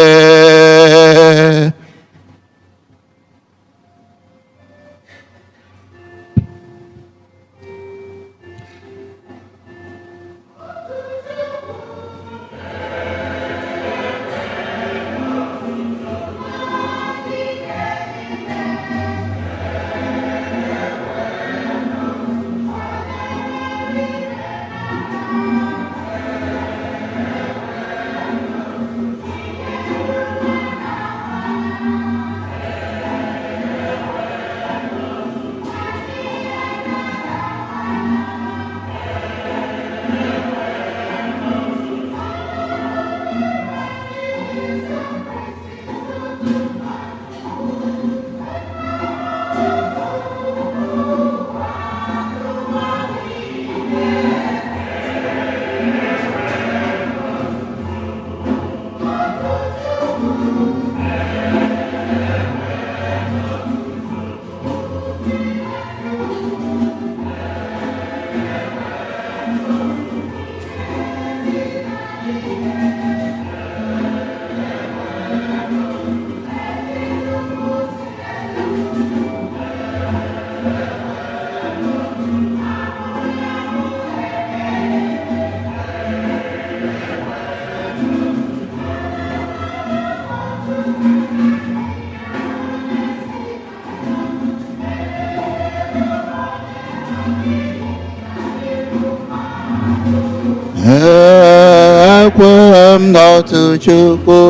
Ekwe m n'otu Chukwu.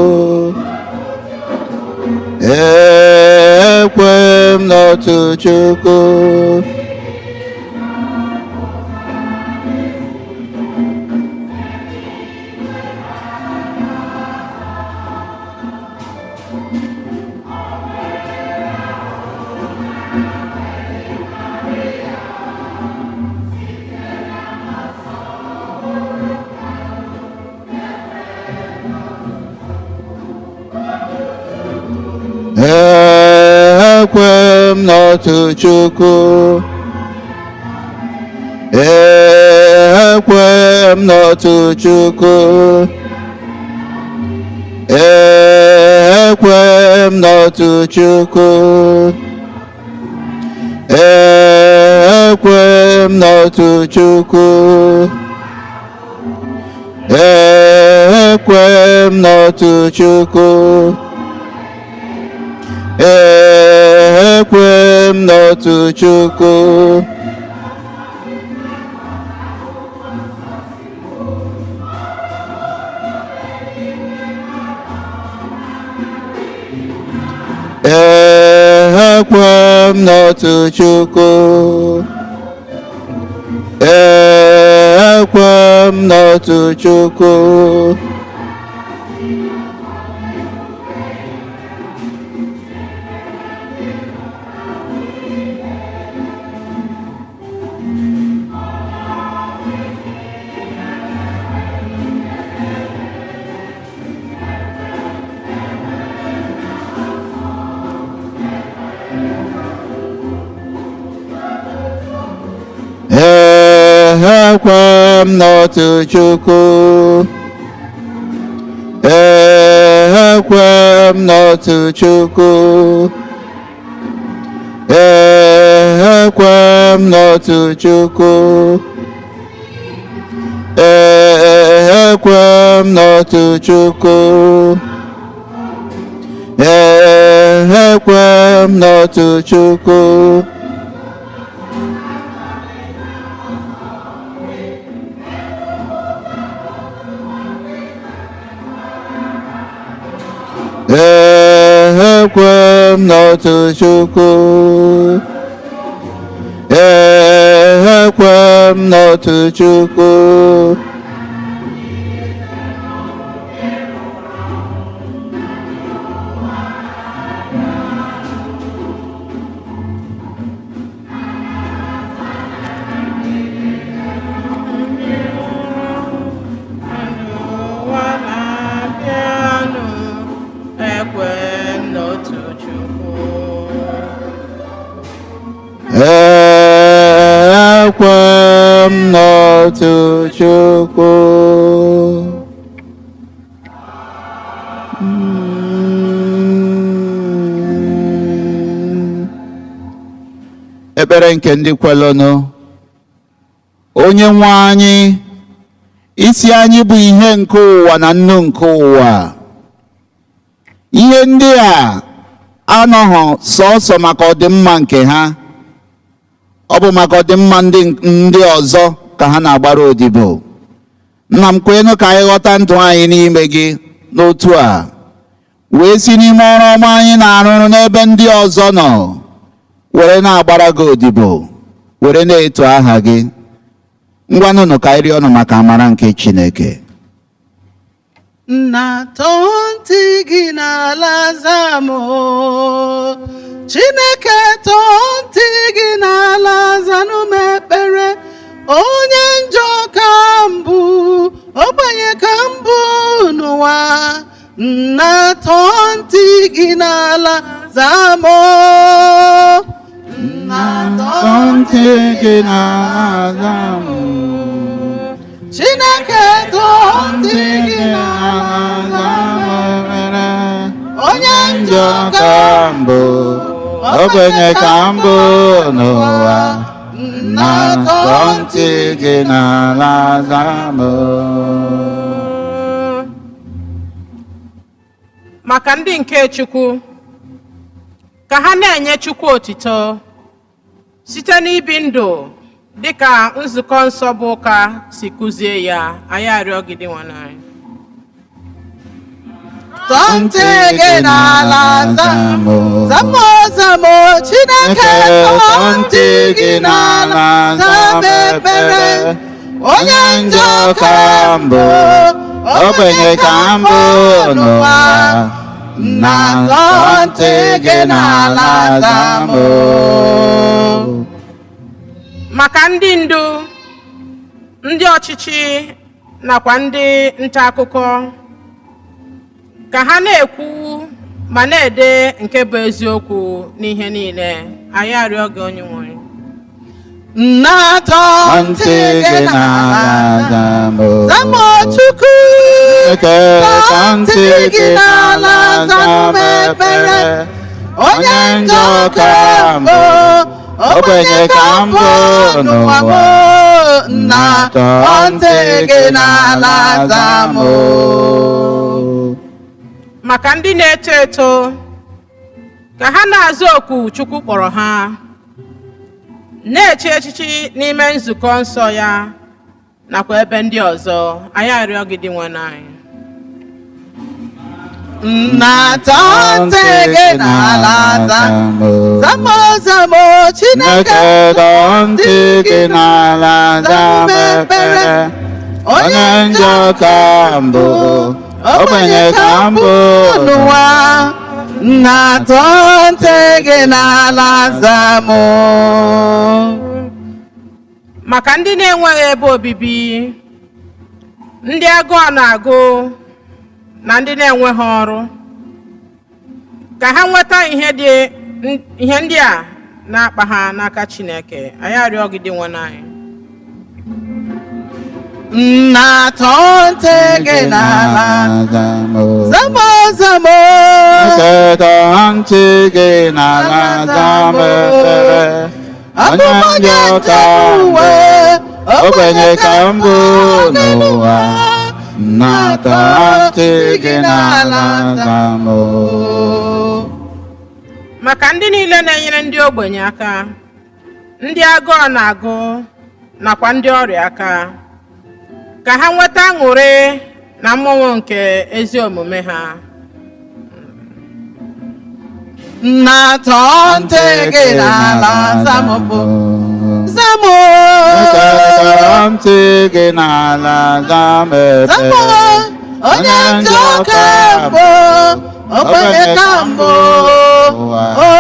Ekwe m n'otu Chukwu. Ekwe m n'otu Chukwu. Ekwe m n'otu Chukwu. Ekwe m n'otu Chukwu. Ekwe m n'otu Chukwu. Ekwe m n'otu Chukwu. Ekwe m n'otu Chukwu. Ekwe m n'otu Chukwu. Ekwe m n'otu Chukwu. Ekwe m n'otu Chukwu. Ekwe m n'otu Chukwu. Ekwe m n'otu Chukwu. Ekwe m n'otu Chukwu. Ekwe m n'otu Chukwu. Ekwe m n'otu Chukwu. Ekwe m n'otu Chukwu. Ekwe m n'otu Chukwu. Ekpere nke ndị kwelụnụ. Onye nwe anyị, isi anyị bụ ihe nke ụwa na nnu nke ụwa. Ihe ndị a anọghị sọsọ maka ọdịmma nke ha, ọ bụ maka ọdịmma ndị ọzọ ka ha na-agbara odibo. Nna m, kwenụ ka anyị ghọta ndụ anyị n'ime gị n'otu a, wee si n'ime ọrụ ọma anyị na-arụrụ n'ebe ndị ọzọ nọ were na-agbara gị odibo, were na-eto aha gị. Ngwanụnụ ka anyị rịọ ọnụ maka amara nke Chineke. Nna, tọọ ntị gị n'ala zamụ. Chineke, tọọ ntị gị n'ala zanụ m ekpere. Onye njọ ka mbụ, ogbenye ka mbụ n'ụwa. Nna, tọọ ntị gị n'ala zamụ. Nna, tọọ ntị gị n'ala zamụ. Chineke, tọọ ntị gị n'ala zamụ. Onye njọ ka mbụ, ogbenye ka mbụ n'ụwa. Nna, tọọ ntị gị n'ala zamụ. Maka ndị nke Chukwu, ka ha na-enye Chukwu otito site n'ibi ndụ dịka nzukọ nsọ bụ ụka si kụzie ya. Anyị arịọ gị dị nwanne anyị. tọọ ntị gị n'ala zamụ. Zamụ, zamụ. Chineke, tọọ ntị gị n'ala zamụ ekpere. Onye njọ ka mbụ, ogbenye ka mbụ n'ụwa. Nna, tọọ ntị gị n'ala zamụ. Maka ndị ndu, ndị ọchịchị nakwa ndị nta akụkọ, ka ha na-ekwu ma na-ede nke bụ eziokwu n'ihe niile. Anyị arịọ gị onye nwe. Nna, tọọ ntị gị n'ala zamụ. Zamụ Chukwu, tọọ ntị gị n'ala zamụ ekpere. Onye njọ ka mbụ, ogbenye ka mbụ n'ụwa. Nna, tọọ ntị gị n'ala zamụ. Maka ndị na-eto eto, ka ha na-aza oku Chukwu kpọrọ ha, na-eche echichi n'ime nzukọ nsọ ya nakwa ebe ndị ọzọ. Anyị arịọ gị dị nwanne anyị. Nna, tọọ ntị gị n'ala zamụ. Zamụ, zamụ. Chineke, tọọ ntị gị n'ala zamụ ekpere. Onye njọ ka mbụ, ogbenye ka mbụ n'ụwa. Nna, tọọ ntị gị n'ala zamụ. Maka ndị na-enweghị ebe obibi, ndị agụụ na-agụ na ndị na-enweghị ọrụ, ka ha nweta ihe ndị a na-akpa ha n'aka Chineke. Anyị arịọ gị dị nwanne anyị. Nna, tọọ ntị gị n'ala zamụ. zamụ, zamụ. tọọ ntị gị n'ala zamụ ekpere. Onye njọ ka mbụ, ogbenye ka mbụ n'ụwa. Nna, tọọ ntị gị n'ala zamụ. Maka ndị niile na-enyere ndị ogbenye aka, ndị agụụ na-agụ nakwa ndị ọrịa aka, ka ha nweta aṅụrị na mmụọ nke ezi omume ha. Nna, tọọ ntị gị n'ala zamụ. Zamụ, tọọ ntị gị n'ala zamụ zamụ. ekpere. Onye njọ ka mbụ, ogbenye ka mbụ. O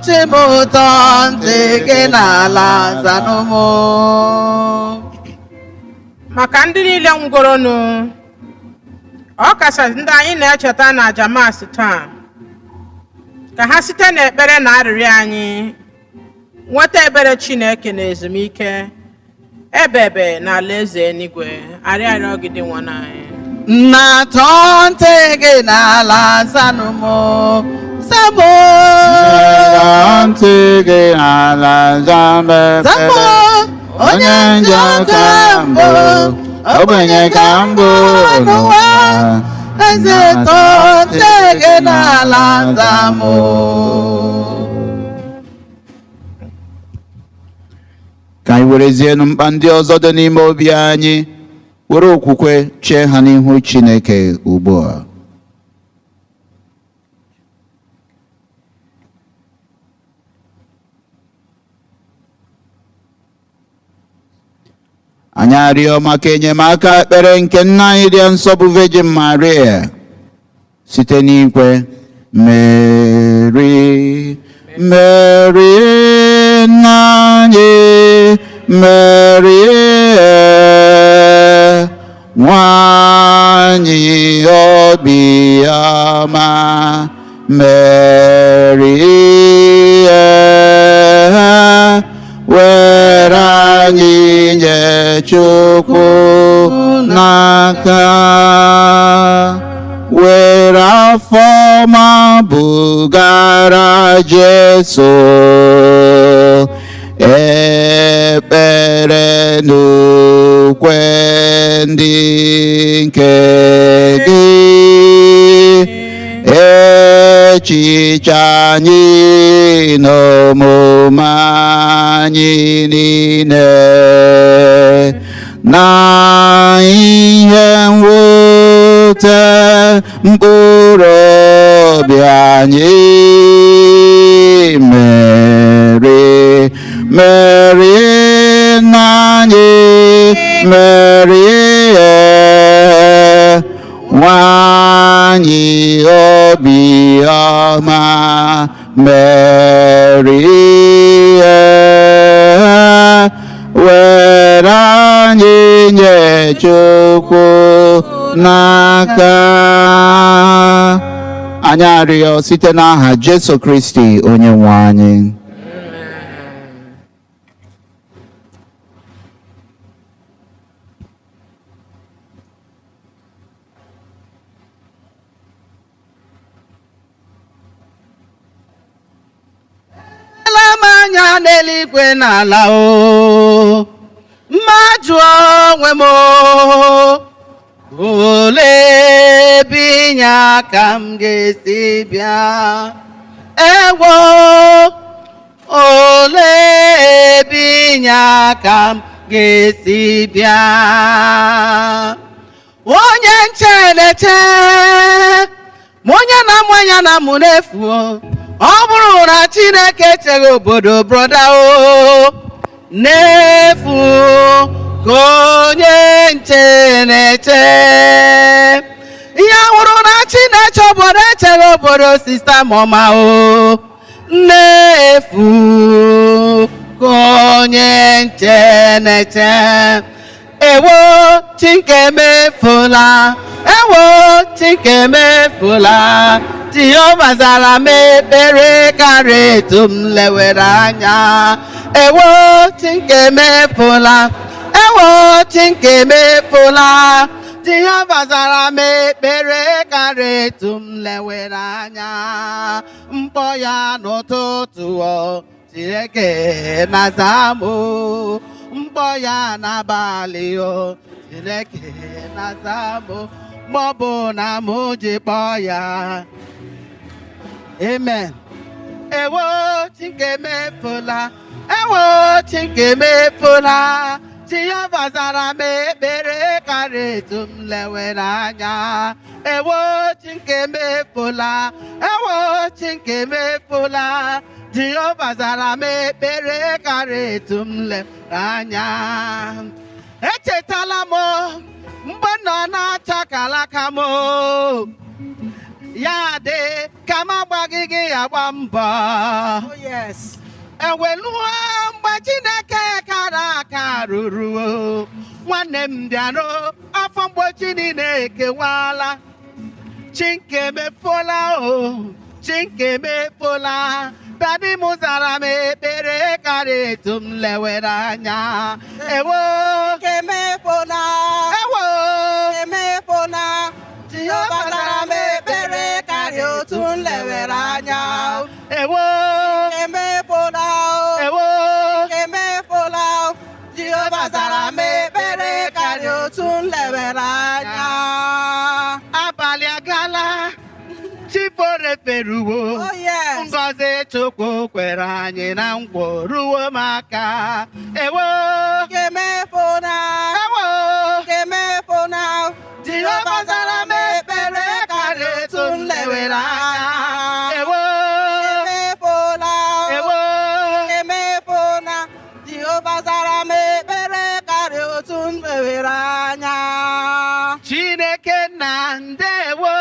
Chimo, tọọ ntị gị n'ala zamụ. Maka ndị niile nwụgoronụ, ọ kachasị ndị anyị na-echeta na Jamas taa, ka ha site n'ekpere na arịrịọ anyị nweta ebere Chineke na ezumike ebebe na alaeze eluigwe. Arịrịọ gị dị nwanne anyị. na-atọ ntị gị n'ala zanụmụ zamụ ntị gị n'ala zamụ onye njọ ka mbụ ogbenye ka mbụ n'ụwa eze tọ ntị gị n'ala zamụ. ka anyị werezienụ mkpa ndị ọzọ dị n'ime obi anyị were okwukwe chee ha n'ihu Chineke ugbu a. anyị arịọ maka enyemaka ekpere nke nna anyị dị nsọ bụ Virgin Maria site n'ikwe Mary Mary nna anyị Mary nwanyị obiọma Mary were anyị nye Chukwu n'aka were afọ ma bugara Jesu ekpere n'ukwe ndị nke gị echiche anyị n'omume anyị niile na ihe mwute mkpụrụ obi anyị Mary Mary nna anyị Mary nwanyị obiọma Mary were anyị nye Chukwu n'aka anyị arịọ site n'aha Jesu Kristi onye nwe anyị. anya n'eluigwe n'ala o mmadụ onwe m olee ebe inye aka m ga-esi bịa ewo olee ebe inye aka m ga-esi bịa onye nche na-eche ma onye na-amụ anya na mụ n'efu ọ bụrụ na Chineke echeghị obodo broda o n'efu ka onye nche na-eche ya hụrụ na Chineke obodo echeghị obodo sista mama o n'efu ka onye nche na-eche ewo Chineke emefula ewo Chineke emefula Jehova zara m ekpere karịa etu m lewere anya ewo Chineke emefula ewo Chineke emefula Jehova zara m ekpere karịa etu m lewere anya mkpọ ya n'ụtụtụ Chineke na-aza m mkpọ ya n'abalị Chineke na-aza m ma ọ bụ na m ji kpọọ ya amen ewo Chineke emefula ewo Chineke emefula Jehova zara m ekpere karịa etu m lewere anya ewo Chineke emefula ewo Chineke emefula Jehova zara m ekpere karịa etu m lewere anya echetala m mgbe nọ na-acha kalaka m ya dị ka m agbaghị gị agba mbọ eweluo mgbe Chineke kara aka ruru nwanne m bịanụ afọ mgbochi niile ekewala Chineke emefuola Chineke emefuola dadi m zara m ekpere karịa etu m lewere anya ewo Emefuna, ewo emefuna. eferuwo Oh, yes. ngọzi Chukwu kwere anyị na nkwa ruo m aka ewo Kemefona, ewo kemefona, Jehova zara m ekpere karịa etu m lewere anya ewo kemefona, ewo kemefona, Jehova zara m ekpere karịa otu m mewere anya. Chineke nna ndewo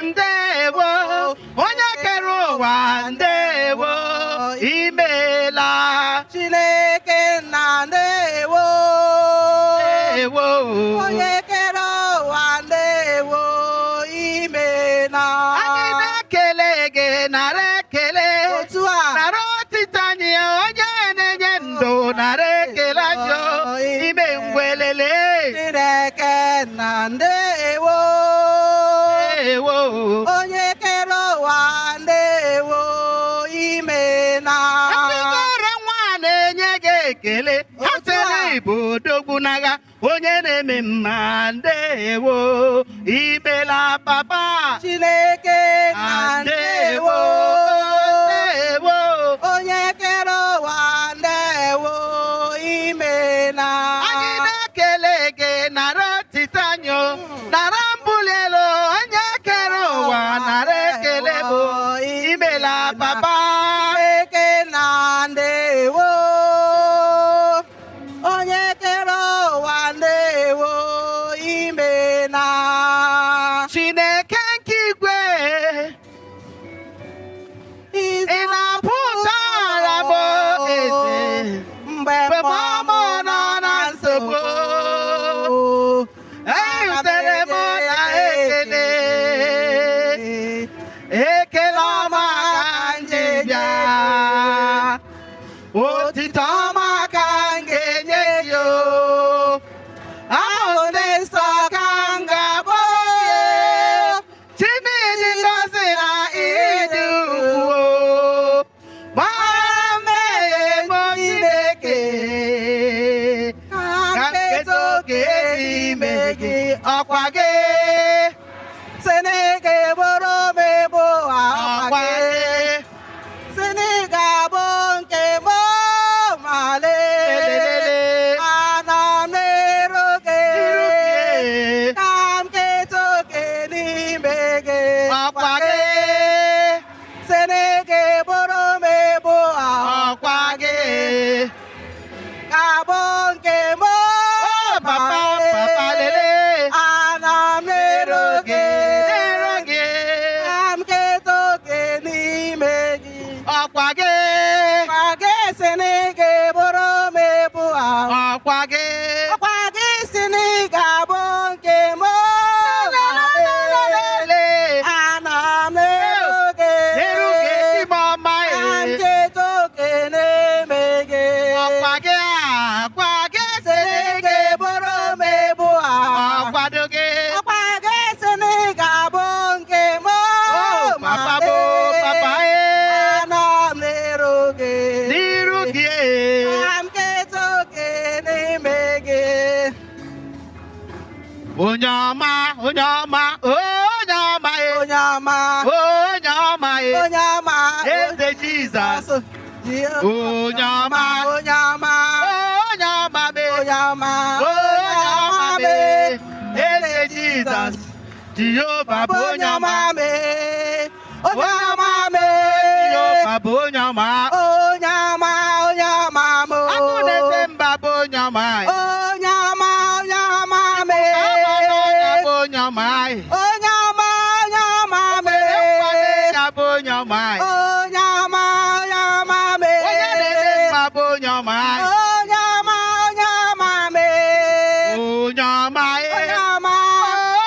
ndewo onye kere ụwa ndewo imeela Chineke nna ndewo, ndewo onye kere ụwa ndewo imela. anyị na-ekele gị nara ekele Otu a. nara otito anyị onye na-enye ndụ nara ekele anyị ime ngwelele Chineke nna ndewo, ndewo onye kere ụwa ndewo imela. ndị nwere nwa na-enye gị ekele ha Otu a. sịrị bụ odogwu n'agha onye na-eme mma ndewo imela papa Chineke nna ndewo, ndewo onye kere ụwa ndewo imela. anyị na-ekele gị nara otito anyị nara mbuli elu onye kere ụwa nara ekele bụ imela papa Chineke nna ndewo, onye kere ụwa ndewo imela. Chineke nke igwe ị na-apụtara m eze mgbe mgbe mụ nọ na nsogbu erutere m na ekele ekele ọma ka m ji bịa otito ọma ka m ga-enye gị o ahụ dị nsọ ka m ga-abụ Chimidi ngozi na ịdị ugwu gbara mmehie m Chineke ka nketa oge n'ime gị ọkwa gị Chineke bụrụ m ebu ọkwa akwa gị, gị Chineke bụ nke m male. Elelele. Ana m n'iru gị, Iru gị. ka m keta oke n'ime gị ọkwa gị Chineke bụrụ m ebu ọkwa gị ka bụ nke m papa papa lele ana m n'iru gị, n'iru gị ka m keta oke n'ime gị ọkwa gị ọkwa gị Chineke bụrụ m ebu ọkwa gị ọkwa gị Chineke abụ nke m lele ana m n'iru gị, n'iru gị ime ọma ka m e keta oke n'ime gị ọkwa gị ọkwa gị Chineke bụrụ m ebu ọkwado gị ọkwa gị Chineke abụ nke m papa bụ papa e ana m n'iru gị, n'iru gị ka m keta oke n'ime gị onye ọma onye ọma onye ọma e onye ọma onye ọma e onye ọma eze Jizọs onye ọma onye ọma onye ọma me onye ọma onye ọma me eze Jizọs Jehova bụ onye ọma me onye ọma me Jehova bụ onye ọma onye ọma onye ọma mo akụ na-ete mba bụ onye ọma onye ọma me onye bụ onye ọma onye ọma me ya bụ onye ọma onye ọma me onye na-eme mma bụ onye ọma onye ọma me onye ọma onye ọma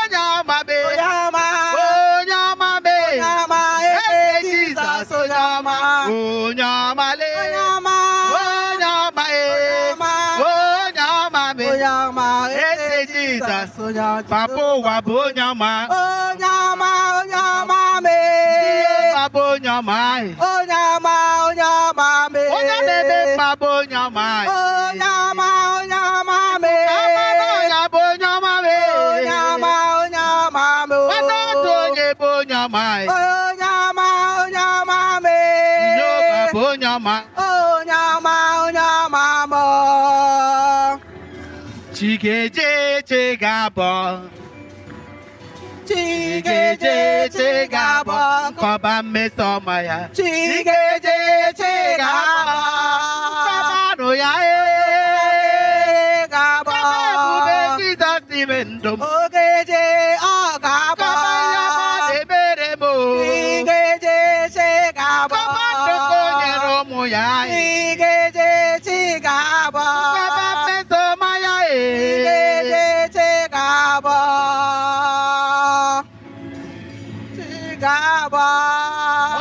onye ọma be onye ọma onye ọma be onye ọma eze Jizọs onye ọma onye ọma le onye ọma onye ọma onye ọma be onye ọma eze Jizọs onye ọma papa ụwa bụ onye ọma onye ọma me Jehova bụ onye ọma onye ọma me onye na-eme mma bụ onye ọma onye ọma me Amara ya bụ onye ọma be onye ọma me nwanne otu onye bụ onye ọma onye ọma me Jehova bụ onye ọma. onye ọma mo Chigeje chegabọ. Chigeje chegabọ Kọba mmeso ọma ya. Chigeje chegabọ Kabanụ ya gabọ Ebube Jizọs n'ime ndụ m. ogeje ọ gabọ Kabanya ma na-emere m o. Chigeje chegabọ Kabandoko nyere ụmụ ya. Chigeje chegabọ Kọba mmeso ọma ya Chigeje chegabọ chegabọ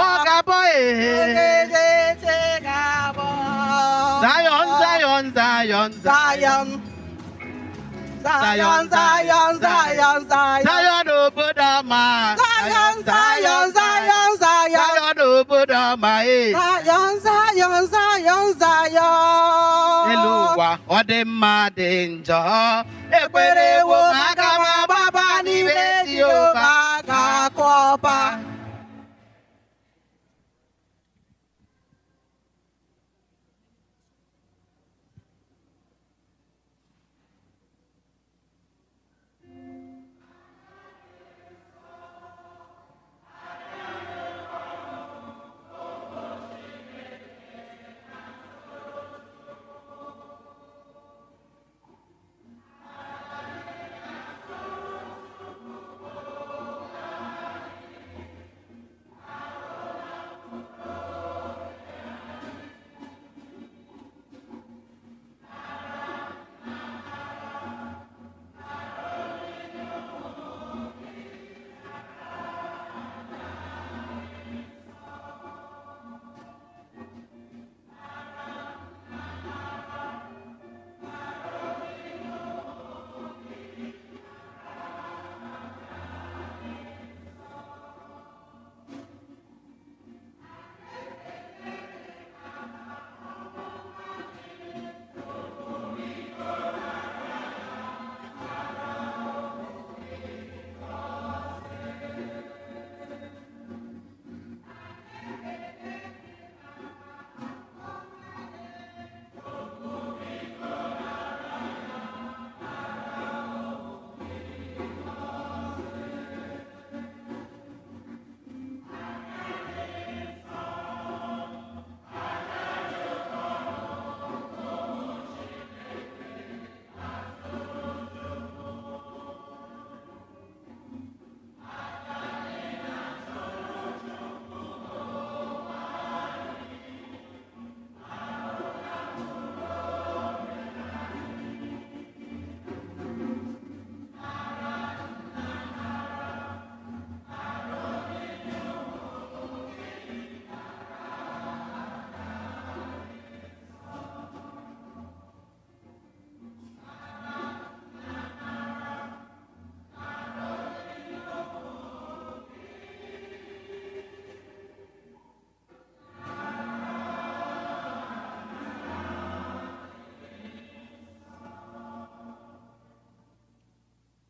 Ọ ga-abọ ogeje chegabọ Zion, Zion, Zion, Zion Zion Zion Zion Zion Zion obodo ọma. Zion Zion Zion Zion Zion obodo ọma Zion Zion Zion Zion elu ụwa ọ dị mma dị njọ ekwerewo m aga m agbaba n'ime Jehova ga-akụ ọba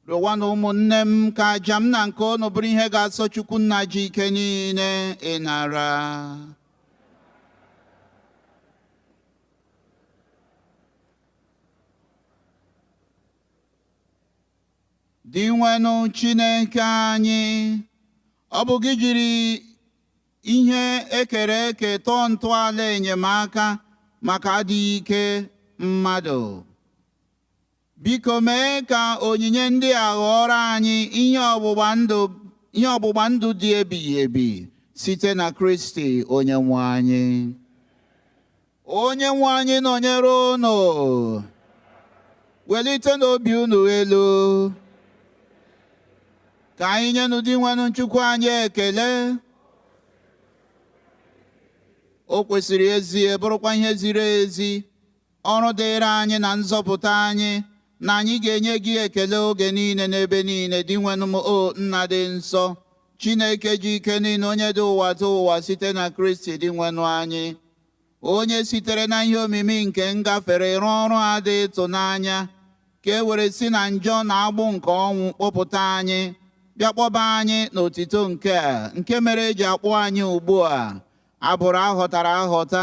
rịọwanụ ụmụnne m ka aja m na nke unu bụrụ ihe ga-asọ Chukwu nna ji ike niile ịnara. Dị nwenụ Chineke anyị, ọ bụ gị jiri ihe ekere eke tọọ ntọala enyemaka maka adịghị ike mmadụ. Biko mee ka onyinye ndị a ghọrọ anyị ihe ọgbụgba ndụ dị ebighị ebi site na Kristi onye nwe anyị. Onye nwe anyị nọnyere unu, welite n'obi unu elu. Ka anyị nyenụ dị nwenụ Chukwu anyị ekele. O kwesịrị ezi bụrụkwa ihe ziri ezi ọrụ dịịrị anyị na nzọpụta anyị, na anyị ga-enye gị ekele oge niile n'ebe niile. Dị nwenụ m o nna dị nsọ, Chineke ji ike niile, onye dị ụwa dị ụwa site na Kristi dị nwenụ anyị, onye sitere na ihe omimi nke ngafere rụọ ọrụ a dị ịtụnanya, ka e were si na njọ na agbụ nke ọnwụ kpọpụta anyị bịa kpọba anyị n'otito nke a nke mere eji akpọ anyị ugbu a abụrụ aghọtara aghọta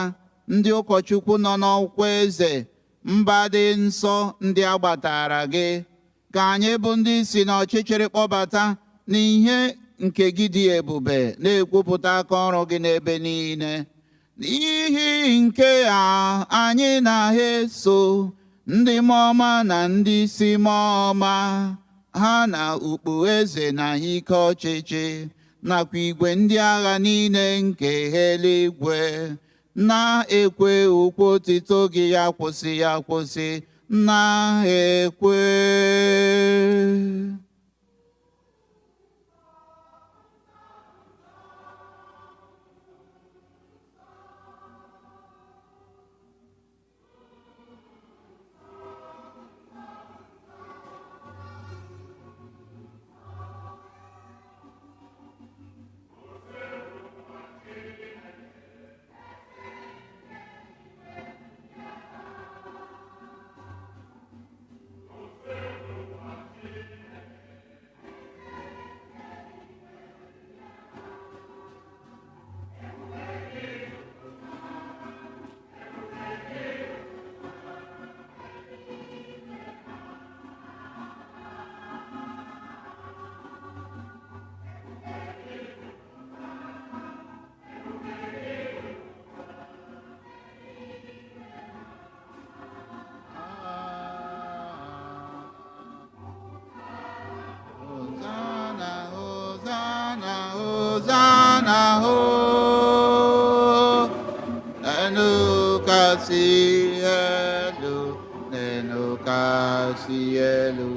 ndị ụkọchukwu nọ n'ọkwa eze mba dị nsọ ndị agbatara gị, ka anyị bụ ndị si n'ọchịchịrị kpọbata n'ihe nke gị dị ebube, na-ekwupụta aka ọrụ gị n'ebe niile. N'ihi nke a anyị na-eso ndị mmụọ ọma na ndị isi mmụọ ọma, ha na ukpu eze na ike ọchịchị nakwa igwe ndị agha niile nke eluigwe, na-ekwe ukwu otito gị ya kwụsị ya kwụsị, na-ekwe. Hosanna, ho, nenu casielu.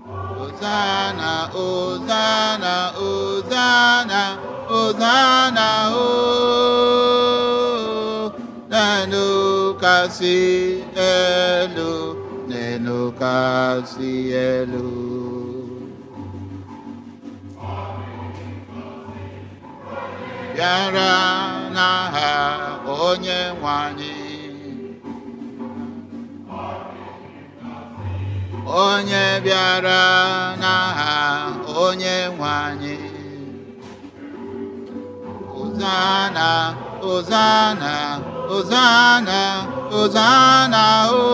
Hosanna, Hosanna, Hosanna, Hosanna, ho, nenu casielu. Bịara n'aha onye nwe anyị, onye bịara n'aha onye nwe anyị. Hosanna, Hosanna, Hosanna, Hosanna, o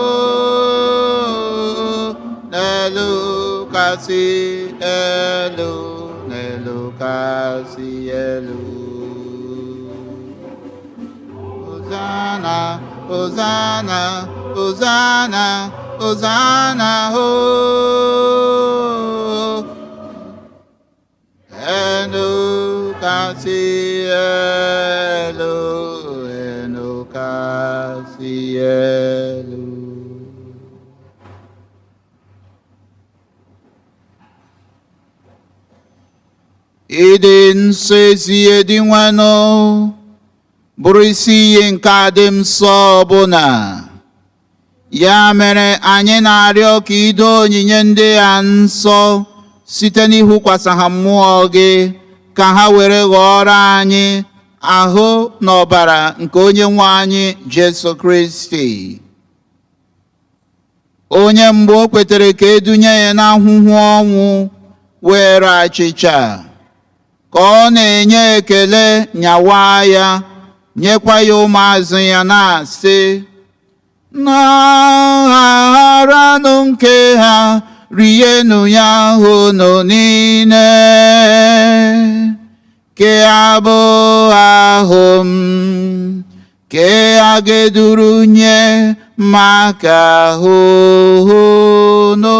n'elu kasị elu, n'elu kasị elu. Hosanna, Hosanna, Hosanna, Hosanna, ho, enu kasị elu, enu kasị elu. Ịdị nsọ ezi dị nwanụ bụrụ isi iyi nke adị nsọ ọbụla. Ya mere anyị na-arịọ ka ido onyinye ndị a nsọ site n'ihukwasa ha mmụọ gị, ka ha were ghọọrọ anyị ahụ na ọbara nke onye nwe anyị Jesu Kristi, onye mgbe o kwetere ka edunye ya n'ahụhụ ọnwụ were achịcha, ka ọ na-enye ekele nyawa ya, nyekwa ya ụmụazụ ya na-asị, na-aranụ nke ha, rienụ ya unu niile, ke abụ ahụ m, ke a ga-eduru nye maka unu.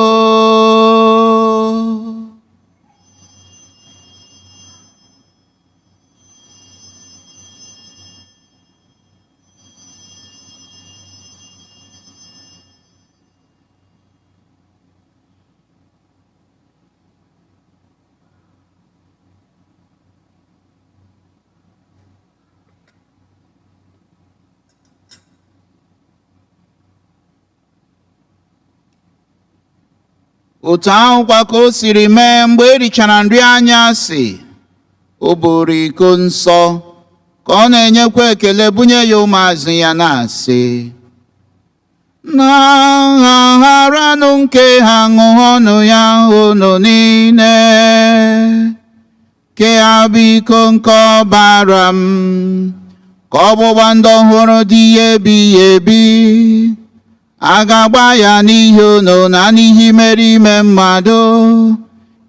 Otu ahụkwa ka o siri mee mgbe erichara nri anyasị, o buru iko nsọ, ka ọ na-enyekwa ekele bunye ya ụmụazụ ya na-asị, na agharanụ nke ha ṅụọnụ ya unu niile, ke ha bụ iko nke ọbara m, ka ọgbụgba ndụ ọhụrụ dị ya ebighị ebi. A ga-agba ya n'ihi unu na n'ihi mere ime mmadụ,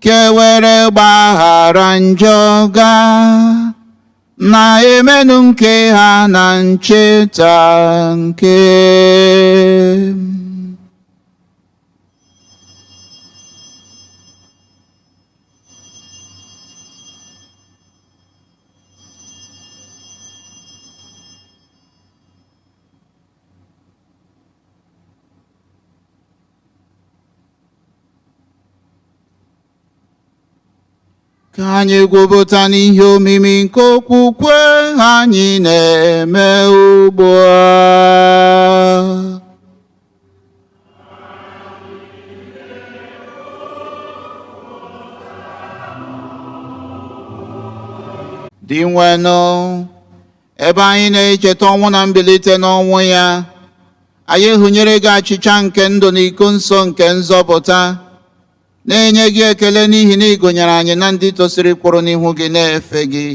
ka e were gbaghara njọ gaa, na emenụ nke ha na ncheta nke m. Ka anyị gwupụta n'ihe omimi nke okwukwe anyị na-eme ugbu a. Dị nwenụ, ebe anyị na-echeta ọnwụ na mbilite n'ọnwụ ya, anyị hụnyere gị achịcha nke ndụ na iko nsọ nke nzọpụta, na-enye gị ekele n'ihi na ị gụnyere anyị na ndị tosiri kwụrụ n'ihu gị na-efe gị.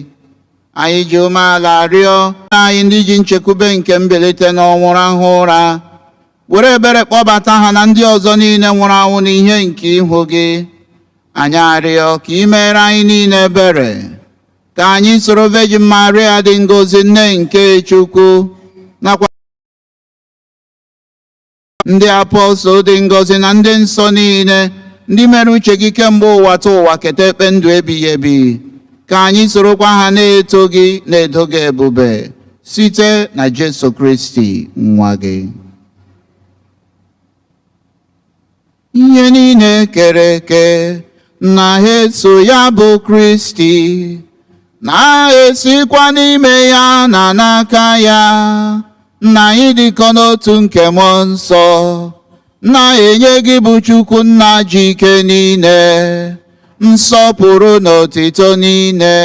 Anyị ji umeala rịọ anyị ndị ji nchekwube nke mbilite n'ọnwụ rahụ ụra, were ebere kpọbata ha na ndị ọzọ niile nwụrụ anwụ n'ihe nke ihu gị. Anyị arịọ ka ị meere anyị niile ebere, ka anyị soro Virgin Maria dị ngọzi nne nke Chukwu, nakwa ndị apọstọl dị ngọzi na ndị nsọ niile, ndị mere uche gị kemgbe ụwa ta ụwa, keta ekpe ndụ ebighị ebi. Ka anyị sorokwa ha na-eto gị na-edo gị ebube, site na Jesu Kristi nwa gị. Ihe niile kere eke na-eso ya bụ Kristi, na-esikwa n'ime ya na n'aka ya, na anyị dịkọ n'otu nke mmụọ nsọ, na-enye gị bụ Chukwu nna ji ike niile, nsọpụrụ na otito niile,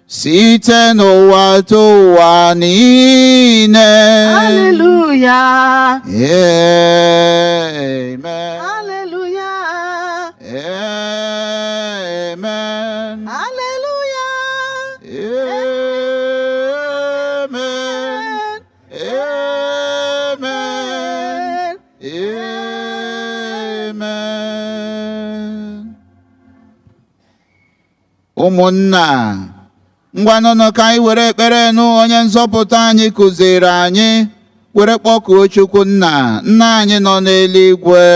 site n'ụwa to ụwa niile. Hallelujah. Amen. Hallelujah. Amen. Hallelujah. Amen. Amen. Amen. Ụmụnna, ngwanụnụ ka anyị were ekpere nụ onye nzọpụta anyị kụziri anyị, were kpọkuo Chukwu nna anyị nọ n'eluigwe.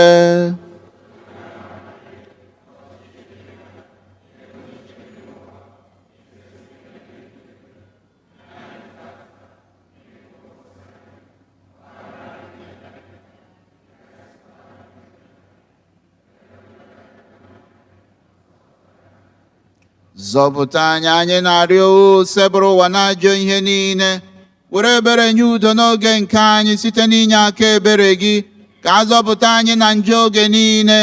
Zọpụta anyị na-arịọ sebụrụ ụwa na-ajọ ihe niile, were ebere nye udo n'oge nke anyị site n'inye aka ebere gị, ka a zọpụta anyị na njọ oge niile,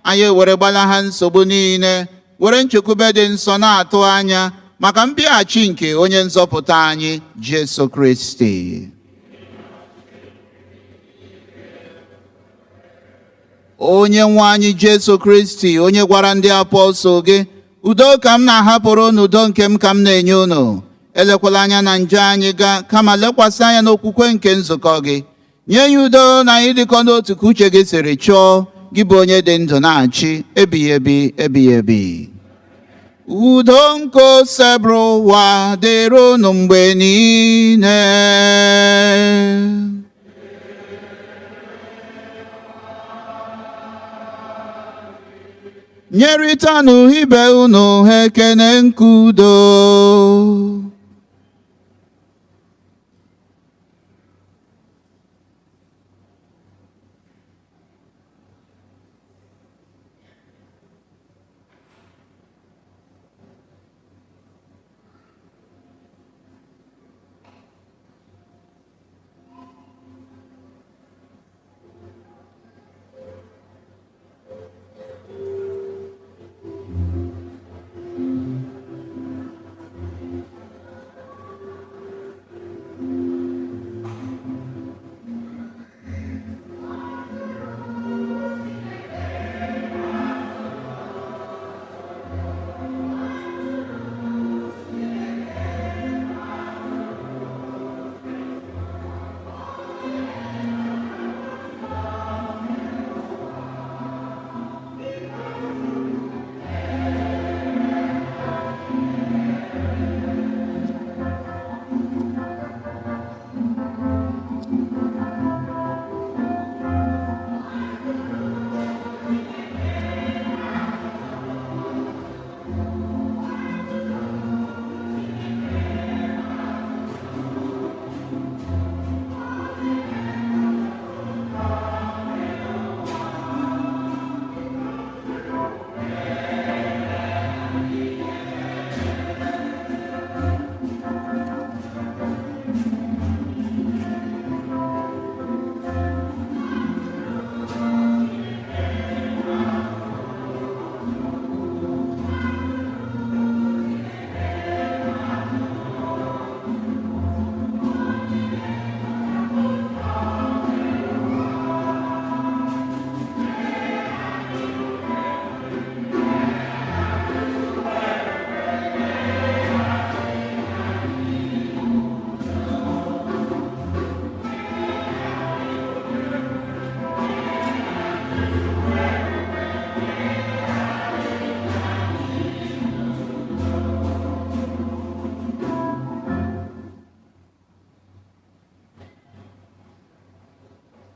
anyị were gbalaha nsogbu niile, were nchekwube dị nsọ na-atụ anya maka mbịaghachi nke onye nzọpụta anyị Jesu Kristi. Onye nwe anyị Jesu Kristi, onye gwara ndị apọstọl gị, udo ka m na-ahapụrụ unu, udo nke m ka m na-enye unu, elekwala anya na njọ anyị gaa, kama lekwasị anya n'okwukwe nke nzukọ gị. Nye ya udo na anyị dịkọ n'otu ka uche gị siri chọọ, gị bụ onye dị ndụ na-achị ebighị ebi ebighị ebi. Udo nke sebụrụ ụwa dịrị unu mgbe niile. Nyeritanụ ibe unu ekene nke udo.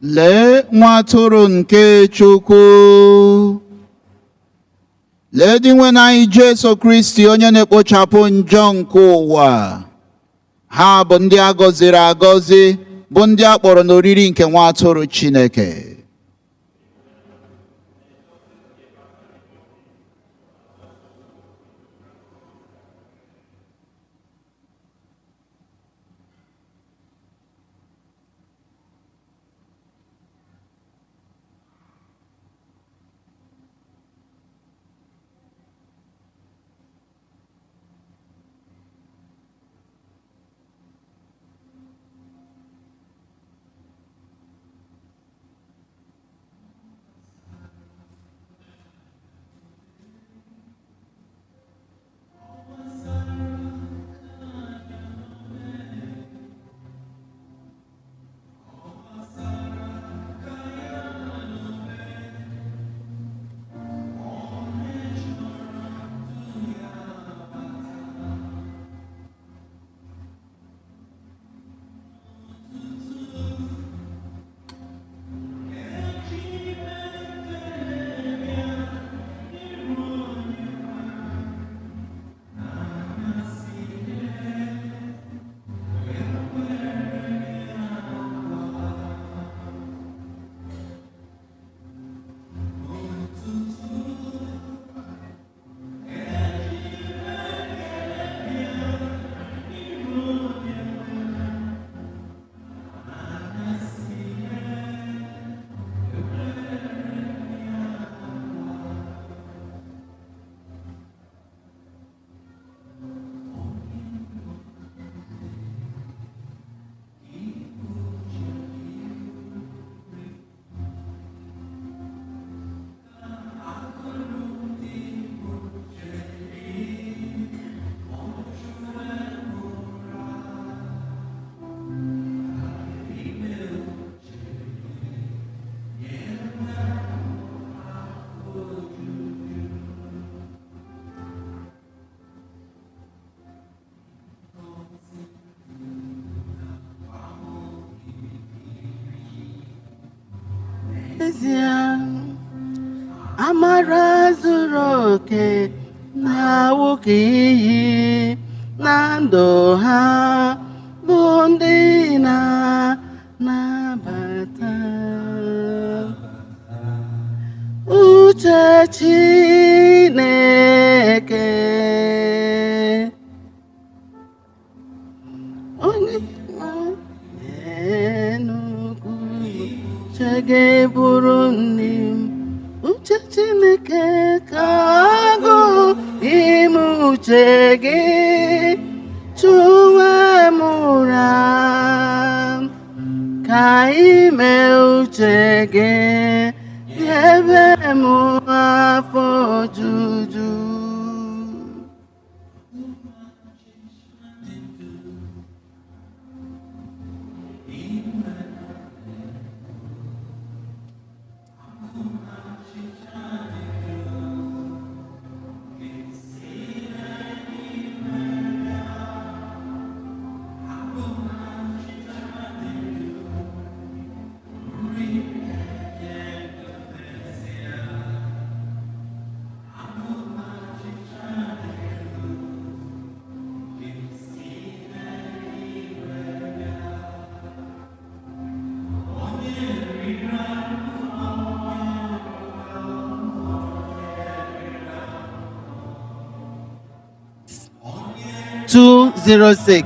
lee nwa atụrụ nke Chukwu. Lee dị nwe anyị Jesu Kristi onye na-ekpochapụ njọ nke ụwa. Ha bụ ndị a gọziri agọzi, bụ ndị a kpọrọ n'oriri nke nwa atụrụ Chineke. Amara zuru oke na-awụka iyi na ndụ ha bụ ndị na-anabata uche Chineke. Onye n'ugwu uche gị bụrụ nne m, uche Chineke ka agụụ ime uche gị chụwe m ụra ka ime uche gị nyebe m afọ ojuju. (206)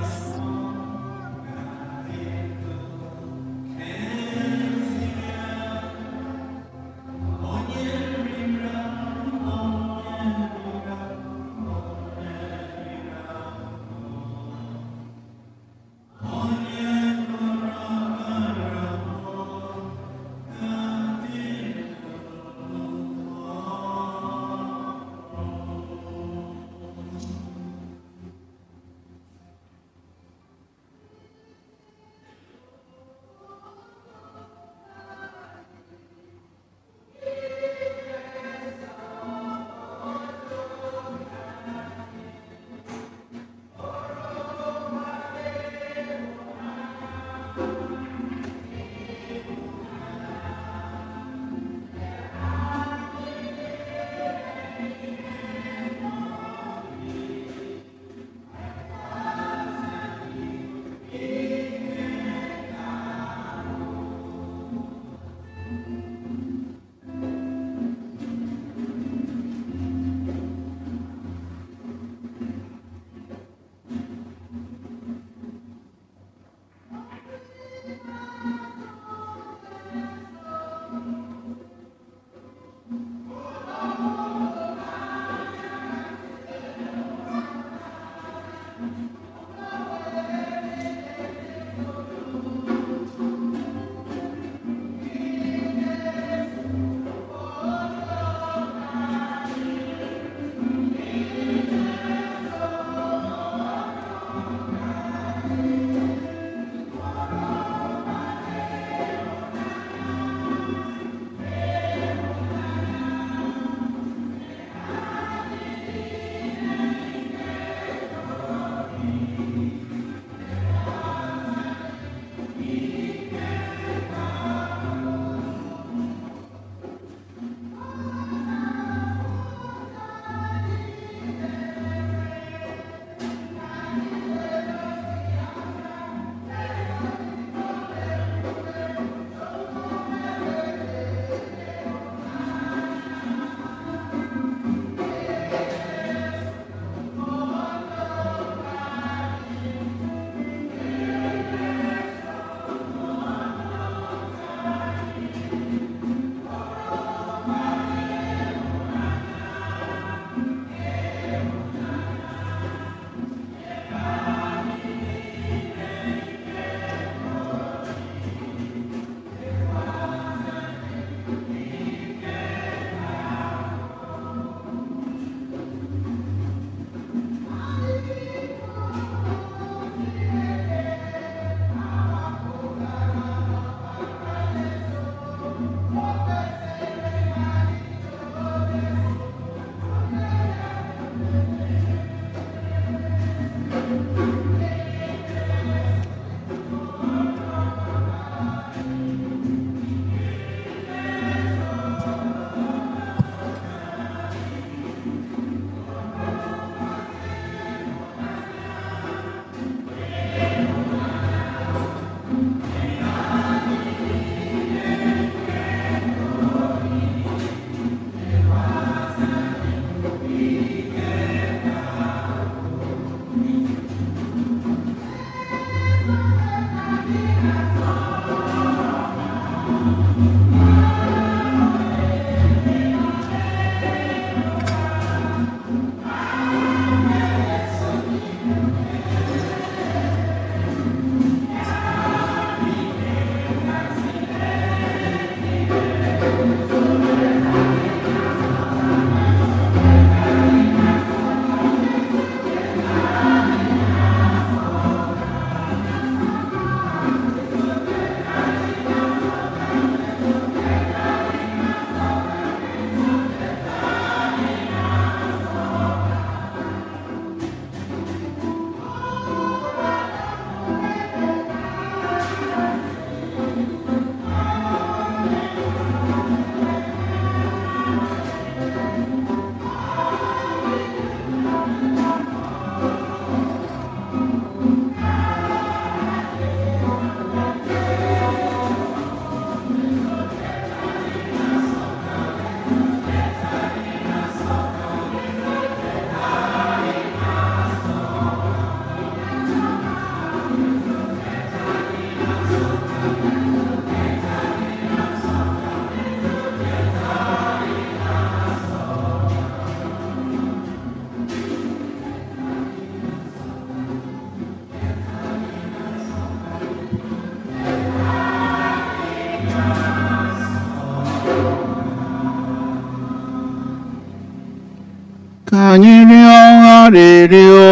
anyị rịọ arịrịọ.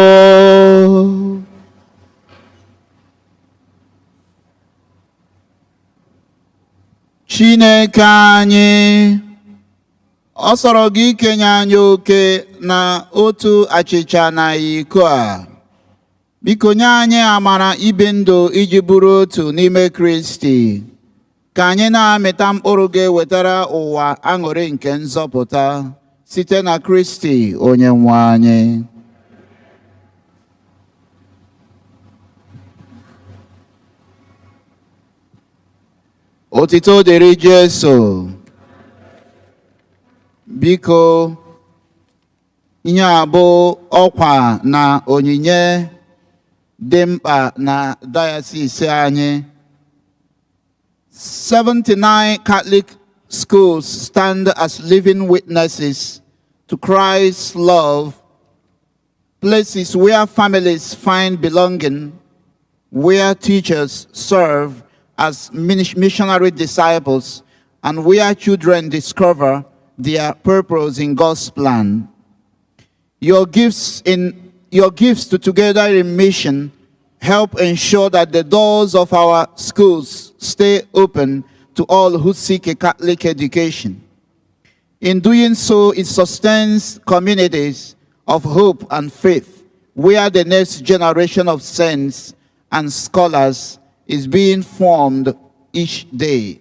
Chineke anyị, ọ sọrọ gị ikenye anyị oke na otu achịcha na iko a. Biko nye anyị amara ibi ndụ iji bụrụ otu n'ime Kristi, ka anyị na-amịta mkpụrụ ga-ewetara ụwa aṅụrị nke nzọpụta site na Kristi onye nwe anyị. Otito dịrị Jesu. Biko, ihe a bụ ọkwa na onyinye dị mkpa na diocese anyị. 79 Catholic schools stand as living witnesses to Christ's love, places where families find belonging, where teachers serve as missionary disciples, and where children discover their purpose in God's plan. Your gifts to Together in Mission help ensure that the doors of our schools stay open to all who seek a Catholic education. In doing so, it sustains communities of hope and faith, where the next generation of saints and scholars is being formed each day.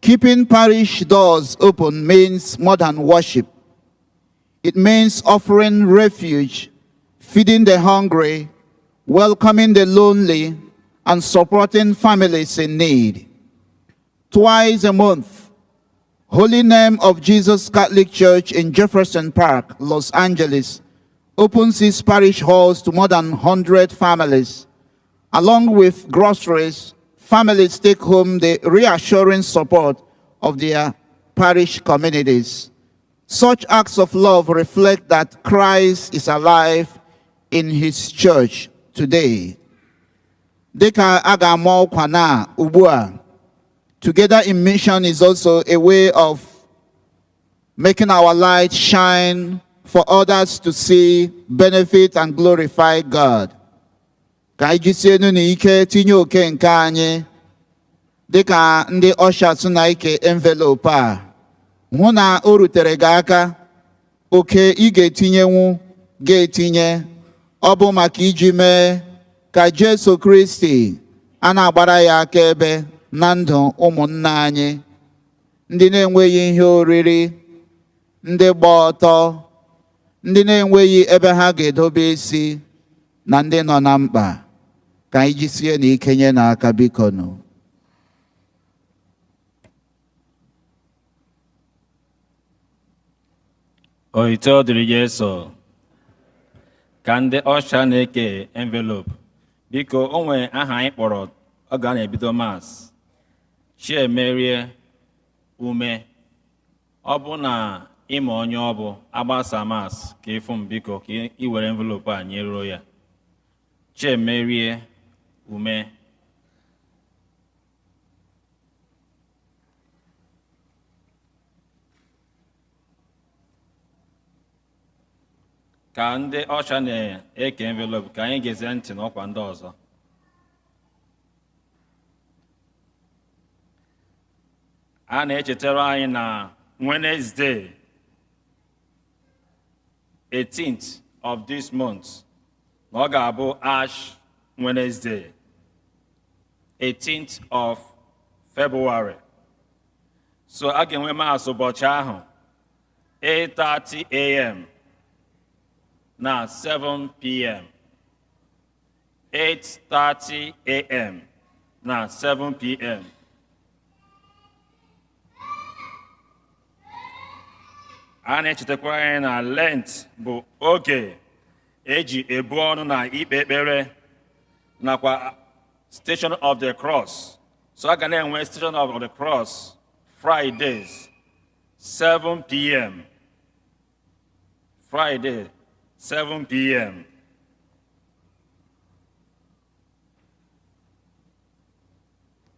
Keeping parish doors open means more than worship. It means offering refuge, feeding the hungry, welcoming the lonely, and supporting families in need. Twice a month, Holy Name of Jesus Catholic Church in Jefferson Park, Los Angeles, opens its parish halls to more than 100 families. Along with groceries, families take home the reassuring support of their parish communities. Such acts of love reflect that Christ is alive in his church today. Dịka a ga-ama ọkwa na ugbu a, Together in Mission is also a way of making our light shine for others to see, benefit, and glorify God. Ka anyị jisienu n'ike tinye oke nke anyị dịka ndị ushers na ike envelope a, hụ na o rutere gị aka. Oke ị ga-etinyenwu ga-etinye, ọ bụ maka iji mee ka Jesu Kristi a na-agbara ya akaebe na ndụ ụmụnna anyị, ndị na-enweghị ihe oriri, ndị gba ọtọ, ndị na-enweghị ebe ha ga-edobe isi, na ndị nọ na mkpa. Ka anyị jisie na ikenye n'aka biko nụ. Oito dịrị Jesu. Ka ndị ọsha na-eke envelope, biko o nwere aha anyị kpọrọ oge a na-ebido mas. Chiemerie ume, ọ bụ na ịma onye ọ bụ agbasa mas ka ịfụ m biko ka ị were envelope a nyeruo ya. Chiemerie ume. Ka ndị ọcha na-eke envelope, ka anyị gezie ntị n'ọkwa ndị ọzọ. A na-echetara anyị na Wednesday 18th of this month na ọ ga-abụ Ash Wednesday 18th of February. So a ga-enwe maasị ụbọchị ahụ 8:30 a.m. na 7 p.m. 8:30 a.m. na 7 p.m. A na-echetakwa anyị na Lent bụ oge eji ebu ọnụ na ikpe ekpere nakwa Station of the Cross. So a ga na-enwe Station of the Cross Fridays 7 p.m. Friday 7 p.m.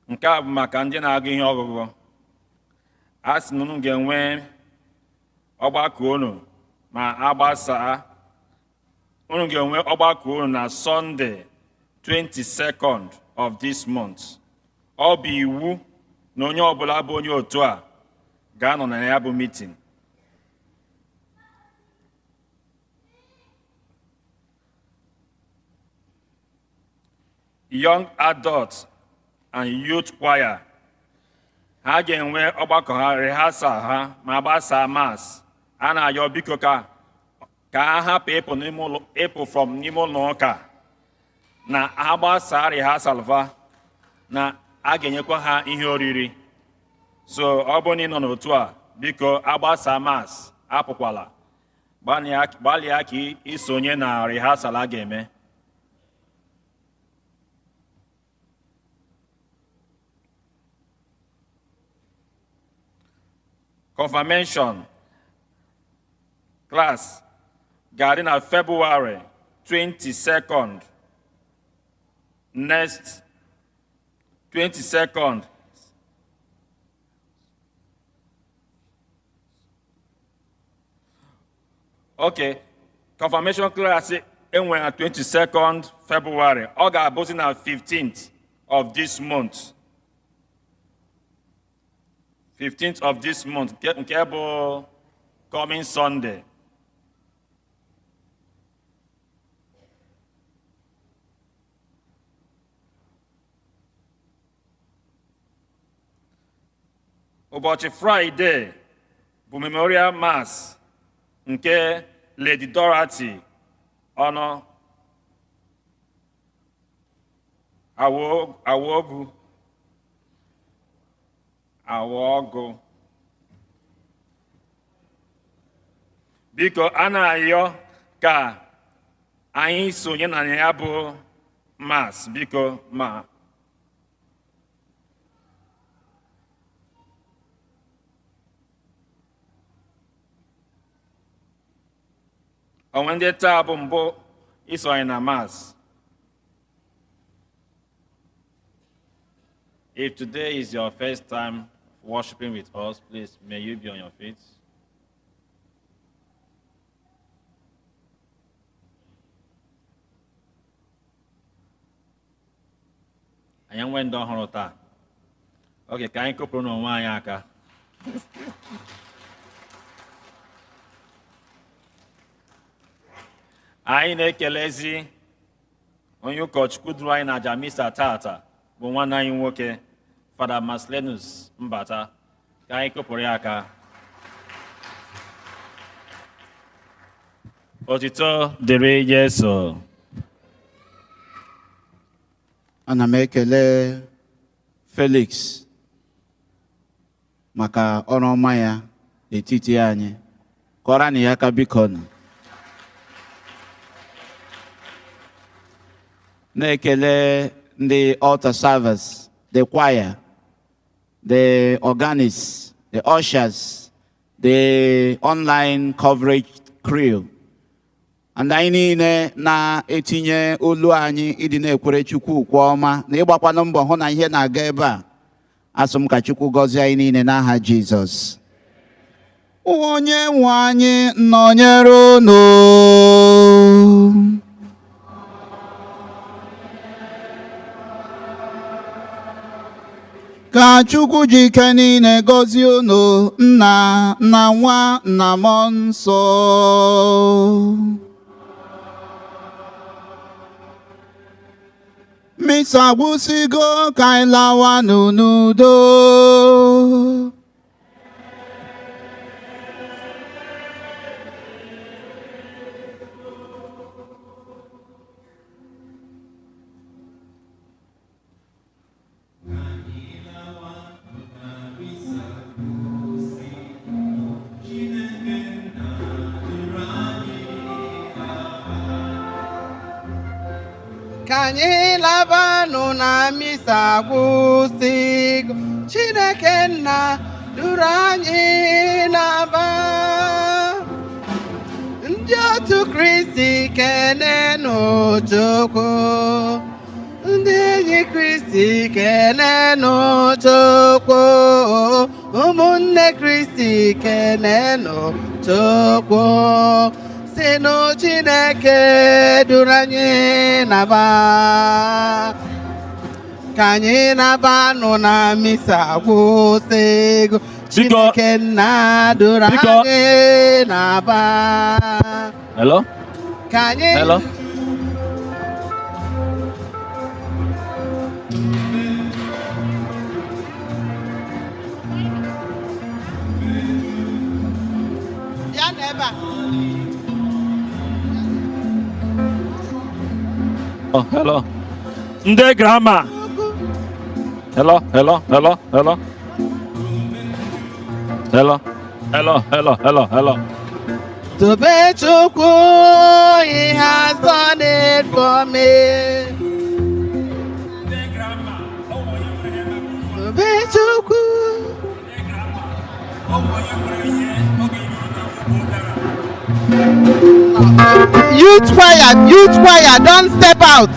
Nke a bụ maka ndị na-agụ ihe ọgụgụ. A sị na unu ga-enwe ọgbakọ unu ma agbasa unu ga-enwe ọgbakọ unu na Sunday 22nd of this month. Ọ bụ iwu na onye ọbụla bụ onye otu a ga-anọ na ya bụ meeting. Young adults and youth choir ha ga-enwe ọgbakọ ha rehearsal ha ma gbasa mass. A na-ayọ biko ka ha hapụ ịpụ from n'ime ụlọ ụka na ha gbasa rehearsal va na a ga-enyekwa ha ihe oriri. So ọ bụ na ị nọ n'otu a biko agbasa mass apụkwala, gbalịa ka isonye na rehearsal a ga-eme. Confirmation class ga-adị na February 22nd. Next 22nd. Okay, confirmation class enwere na 22nd February. Ọ ga-abụzi na 15th of this month. 15th of this month, nke bụ coming Sunday. Ụbọchị Friday bụ Memorial Mass nke Lady Dorothy ọnụ Awogu. Biko a na-ayọ ka anyị sonye na ya bụ mass biko ma onwe ndị taa bụ mbụ isonye na mass. If today is your first time worshiping with us, please may you be on your feet. Anyị nwee ndị ọhụrụ taa. Okay, ka anyị kụpụrụ n'onwe anyị aka. Anyị na-ekelezi onye ụkọchukwu duru anyị na aja misa tata bụ nwanne anyị nwoke Fada Maslenus Mbata. Ka anyị kụpụrụ ya aka. Otito dịrị Jesu. Ana m ekele Felix maka ọrụ ọma ya n'etiti anyị. Kọrọ na ya aka biko nụ. Na-ekele ndị altar servers, the choir, the organists, the ushers, the online coverage crew. And anyị niile na-etinye olu anyị ịdị na-ekwere Chukwu kwa ọma na ịgbakwa mbọ hụ na ihe na-aga ebe a. Asụ m ka Chukwu gọzie anyị niile n'aha Jizọs. Onye nwe anyị nọnyere unu. Ka Chukwu ji ike niile gọzie unu, Nna na Nwa na Mmụọ Nsọ. Misa gwụsịgo ka anyị lawa n'udo. Ka anyị labanụ na misa gwụsịgo, Chineke nna duru anyị n'aba. Ndị otu Kristi kenenụ Chukwu, ndị enyi Kristi kenenụ Chukwu, ụmụnne Kristi kenenụ Chukwu si nụ Chineke duru anyị naba ka anyị naba nụ na misa gwụsịgo Chineke nna duru anyị naba. Hello? Ka anyị Hello? ya n'ebe a. Oh, hello. Ndị grama. Hello, hello, hello, hello. Hello, hello, hello, hello, hello. Tobe Chukwu, he has done it for me. Tobe Chukwu. Youth choir, don't step out.